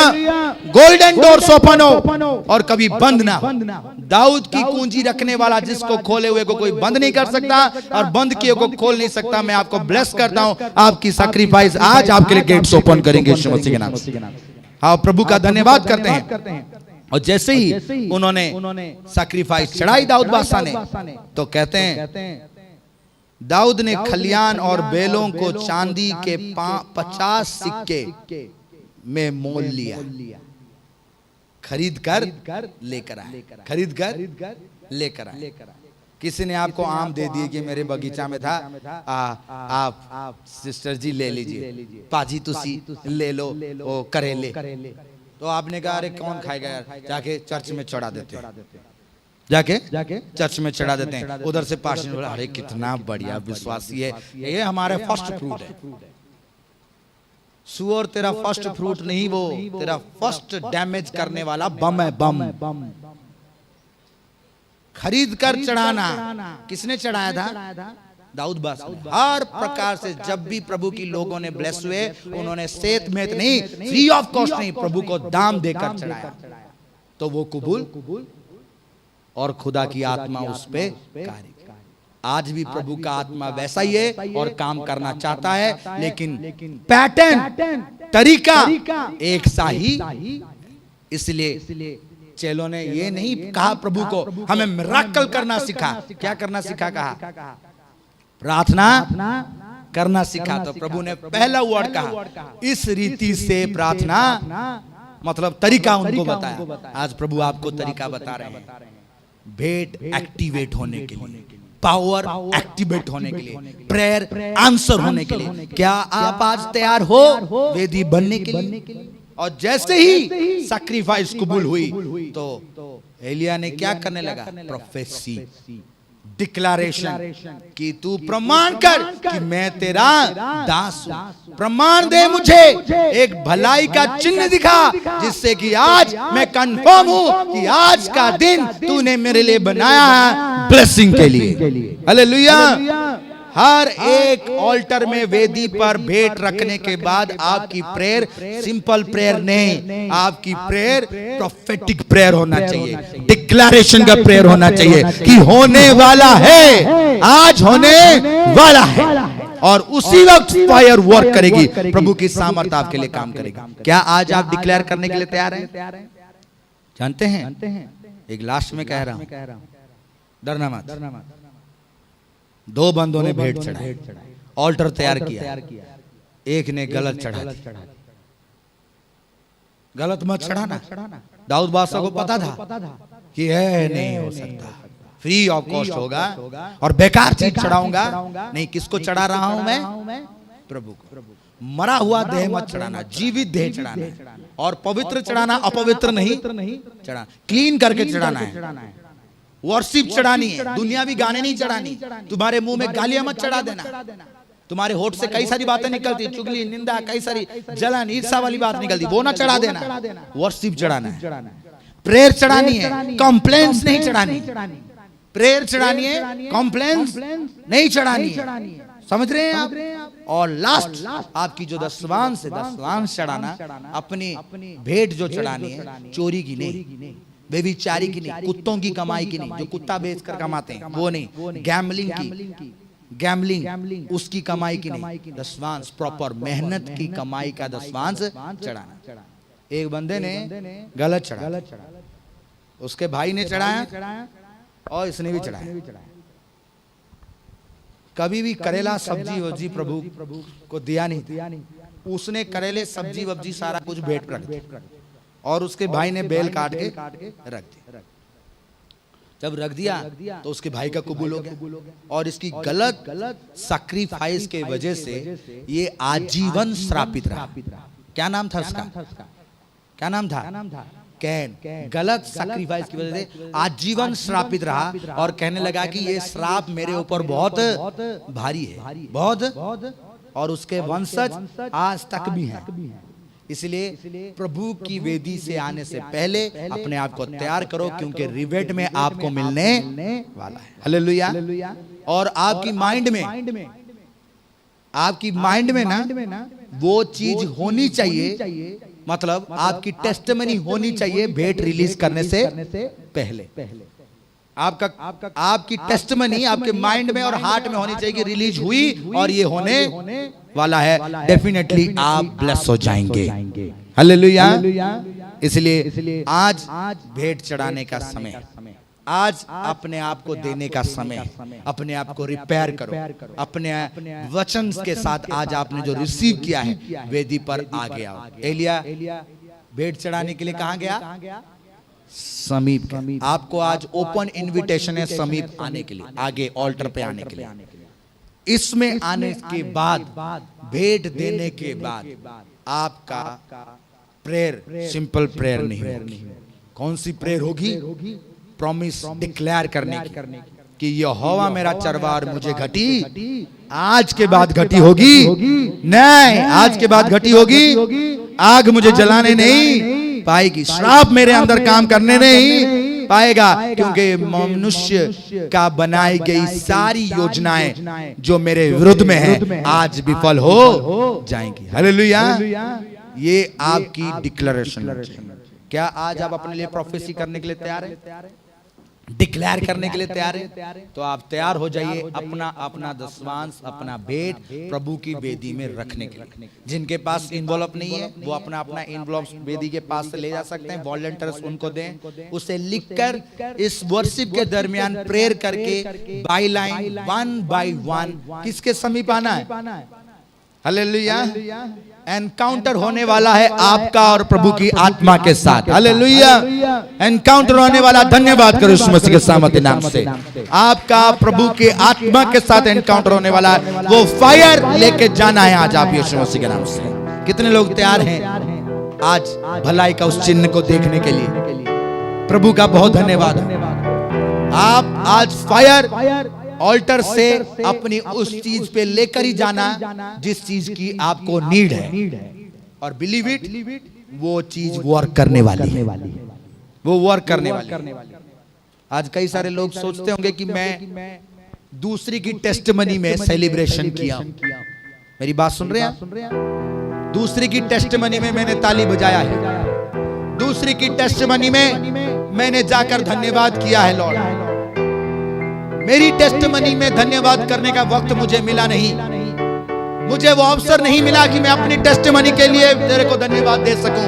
गोल्डन डोर्स ओपन हो और कभी बंद ना हो। दाऊद की कुंजी रखने वाला, जिसको खोले हुए को कोई बंद नहीं कर सकता और बंद किए को खोल नहीं सकता। मैं आपको ब्लेस करता हूं, आपकी सैक्रिफाइस आज आपके लिए गेट्स ओपन करेंगे यीशु मसीह के नाम से। हाँ, प्रभु का धन्यवाद करते हैं। और जैसे ही उन्होंने सैक्रिफाइस चढ़ाई दाऊद बादशाह ने, तो कहते हैं दाऊद ने खलियान और बैलों को चांदी के 50 सिक्के में मोल लिया, खरीद कर लेकर आए, खरीद कर लेकर आए। किसी ने आपको आम दे दिए कि मेरे बगीचा में था, आप सिस्टर जी ले लीजिए, पाजी तुसी ले लो वो करेले, तो आपने कहा अरे कौन खाएगा यार, जाके चर्च में चढ़ा देते हैं, जाके चर्च में चढ़ा देते हैं। उधर से पास्टर बोला अरे कितना बढ़िया विश्वासी है, ये हमारे फर्स्ट फ्रूट है। सुअर तेरा फर्स्ट फ्रूट नहीं, वो तेरा फर्स्ट डैमेज करने वाला बम है, बम। खरीद कर चढ़ाना। किसने चढ़ाया था? दाऊद बादशाह ने हर प्रकार से, जब भी प्रभु की लोगों ने ब्लेस हुए, उन्होंने सेत मेत नहीं, फ्री ऑफ कॉस्ट नहीं, प्रभु को दाम देकर चढ़ाया, तो वो कबूल और खुदा की आत्मा उस पे कार्य। आज भी प्रभु का आत्मा वैसा ही है और काम करना चाहता है, लेकिन पैटर्न, तरीका एक सा ही। इसलिए चेलों ने ये नहीं कहा प्रभु को हमें मिरेकल करना सिखा। क्या करना सिखा? कहा प्रार्थना करना सिखा। तो प्रभु ने पहला वर्ड कहा, इस रीति से प्रार्थना, मतलब तरीका उनको बताया। आज प्रभु आपको तरीका बता रहे हैं, भेंट एक्टिवेट होने के लिए, पावर एक्टिवेट होने के लिए, प्रेयर आंसर होने के लिए। क्या आप आज तैयार हो वेदी बनने के लिए? और जैसे ही सैक्रिफाइस कबूल हुई तो एलिया ने क्या करने लगा? प्रोफेसी, डिक्लेरेशन, कि तू प्रमाण कर कि मैं तेरा दास हूं। प्रमाण दे, मुझे एक भलाई का चिन्ह दिखा, जिससे कि आज मैं कंफर्म हूं कि आज का दिन तूने मेरे लिए बनाया है ब्लेसिंग के लिए। हालेलुया। हर एक ऑल्टर में, वेदी पर भेंट रखने के बाद आपकी प्रेयर सिंपल प्रेयर नहीं, आपकी प्रेयर प्रोफेटिक प्रेयर होना चाहिए, डिक्लेरेशन का प्रेयर होना चाहिए कि होने वाला है, आज होने वाला है, और उसी वक्त फायर वर्क करेगी, प्रभु की सामर्थ्य आपके लिए काम करेगी। क्या आज आप डिक्लेयर करने के लिए तैयार हैं? जानते हैं, एक लास्ट में कह रहा हूं, डरना मत। दो बंदों ने भेंट चढ़ाई, ऑल्टर तैयार किया, एक ने गलत चढ़ा दी। गलत मत चढ़ाना। दाऊद बादशाह को पता था कि है नहीं हो सकता, फ्री ऑफ कॉस्ट होगा और बेकार चीज चढ़ाऊंगा नहीं। किसको चढ़ा रहा हूं मैं? प्रभु को। मरा हुआ देह मत चढ़ाना, जीवित देह चढ़ाना है, और पवित्र चढ़ाना, अपवित्र नहीं चढ़ाना, क्लीन करके चढ़ाना है। वर्शिप चढ़ानी है, दुनियावी गाने नहीं चढ़ानी। तुम्हारे मुंह में गालियां मत चढ़ा देना। तुम्हारे होठ से कई सारी बातें निकलती, चुगली, निंदा, कई सारी जलन, ईर्ष्या वाली बात निकलती, वो ना चढ़ा देना। वर्शिप चढ़ाना है, प्रेयर चढ़ानी है, कंप्लेंट्स नहीं चढ़ानी। प्रेयर चढ़ानी है, कंप्लेंट्स नहीं चढ़ानी है। समझ रहे हैं आप? और लास्ट आपकी जो दशवांश चढ़ाना, अपनी भेंट जो चढ़ानी है, चोरी की नहीं, बेविचारी की नहीं, कुत्तों की कमाई की नहीं, जो कुत्ता बेचकर कमाते हैं वो नहीं, गैम्बलिंग उसकी कमाई की नहीं, दशवांश प्रॉपर मेहनत की कमाई का दशवांश चढ़ाना। एक बंदे ने गलत चढ़ा, उसके भाई ने चढ़ाया और इसने भी चढ़ाया। कभी भी करेला सब्जी वब्जी प्रभु को दिया नहीं, उसने करेले सब्जी वब्जी सारा कुछ भेंट कर दिया, और उसके भाई ने बेल काट के रख दिया। जब रख दिया तो उसके भाई का कबूल हो गया, और इसकी गलत सैक्रिफाइस के वजह से ये आजीवन श्रापित रहा। क्या नाम था उसका? क्या नाम था? कैन। गलत सैक्रिफाइस की वजह से आजीवन श्रापित रहा, और कहने लगा कि ये श्राप मेरे ऊपर बहुत भारी है, बहुत, और उसके वंशज आज तक भी हैं। इसलिए प्रभु की वेदी से आने से पहले अपने आप को तैयार करो, क्योंकि रिवेट में आपको मिलने वाला है। हालेलुया। और आपकी माइंड में ना वो चीज होनी चाहिए, मतलब आपकी टेस्टिमनी होनी चाहिए भेंट रिलीज करने से पहले। आपकी टेस्टिमनी आपके माइंड में और हार्ट में होनी चाहिए कि रिलीज हुई और ये होने वाला है। डेफिनेटली आप ब्लेस हो जाएंगे। हालेलुया। इसलिए आज भेंट चढ़ाने का समय, आज अपने आप को देने का समय, अपने आप को रिपेयर करो, अपने वचन के साथ आज आपने जो रिसीव किया है वेदी पर आ गया। एलिया भेंट चढ़ाने के लिए कहाँ गया? समीप। आपको आज ओपन इनविटेशन है समीप आने के लिए, आगे ऑल्टर पे आने के लिए। इसमें आने के बाद, भेंट देने के बाद आपका प्रेयर सिंपल प्रेयर नहीं होगी। कौन सी प्रेयर होगी? प्रॉमिस डिक्लेयर करने की कि यहोवा मेरा चरवार मुझे घटी आज के बाद घटी होगी नहीं, आज के बाद घटी होगी। आग मुझे जलाने नहीं पाएगी, श्राप मेरे अंदर काम करने नहीं पाएगा, क्योंकि मनुष्य का बनाई गई सारी योजनाएं जो मेरे विरुद्ध में है आज विफल हो जाएंगी। हालेलुया। ये आपकी डिक्लेरेशन। क्या आज आप अपने लिए प्रोफेसी करने के लिए तैयार हैं? डिक्लेयर करने के लिए तैयार है? तो आप तैयार हो जाइए अपना दशवांश, अपना भेंट प्रभु की वेदी में रखने के लिए। जिनके पास इन्वॉल्व नहीं है वो अपना इन्वॉल्व वेदी के पास से ले जा सकते हैं। वॉलंटियर्स उनको दें, उसे लिखकर इस वर्शिप के दरमियान प्रेयर करके बाई लाइन 1 by 1 किसके समीप आना है? हालेलुया। एनकाउंटर होने वाला है आपका और प्रभु की आत्मा के साथ। हालेलुया। एनकाउंटर होने वाला, धन्यवाद करो यीशु मसीह के सामर्थ्य नाम से। आपका प्रभु के आत्मा के साथ एनकाउंटर होने वाला है। वो फायर लेके जाना है आज आप यीशु मसीह के नाम से। कितने लोग तैयार हैं आज भलाई का उस चिन्ह को देखने के लिए? प्रभु का बहुत धन्यवाद। आप आज फायर ऑल्टर से अपनी उस चीज पे लेकर ही जाना जिस चीज की आपको नीड है, और बिलीव इट, वो चीज वर्क करने वाली है। वो वर्क करने वाली। आज कई सारे लोग सोचते होंगे कि मैं दूसरी की टेस्टमनी में सेलिब्रेशन किया। मेरी बात सुन रहे हैं? दूसरी की टेस्टमनी में मैंने ताली बजाया है, दूसरी की टेस्टमनी में मैंने जाकर धन्यवाद किया है। लॉर्ड, मेरी टेस्टमनी में धन्यवाद करने का वक्त मुझे मिला नहीं, मुझे वो अवसर नहीं मिला कि मैं अपनी टेस्टमनी के लिए तेरे को धन्यवाद दे सकूं।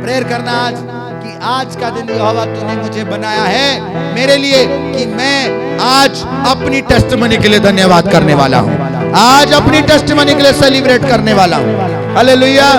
प्रेयर करना आज कि आज का दिन यहोवा तूने मुझे बनाया है मेरे लिए कि मैं आज अपनी टेस्टमनी के लिए धन्यवाद करने वाला हूं, आज अपनी टेस्टमनी के लिए सेलिब्रेट करने वाला हूं। हालेलुया।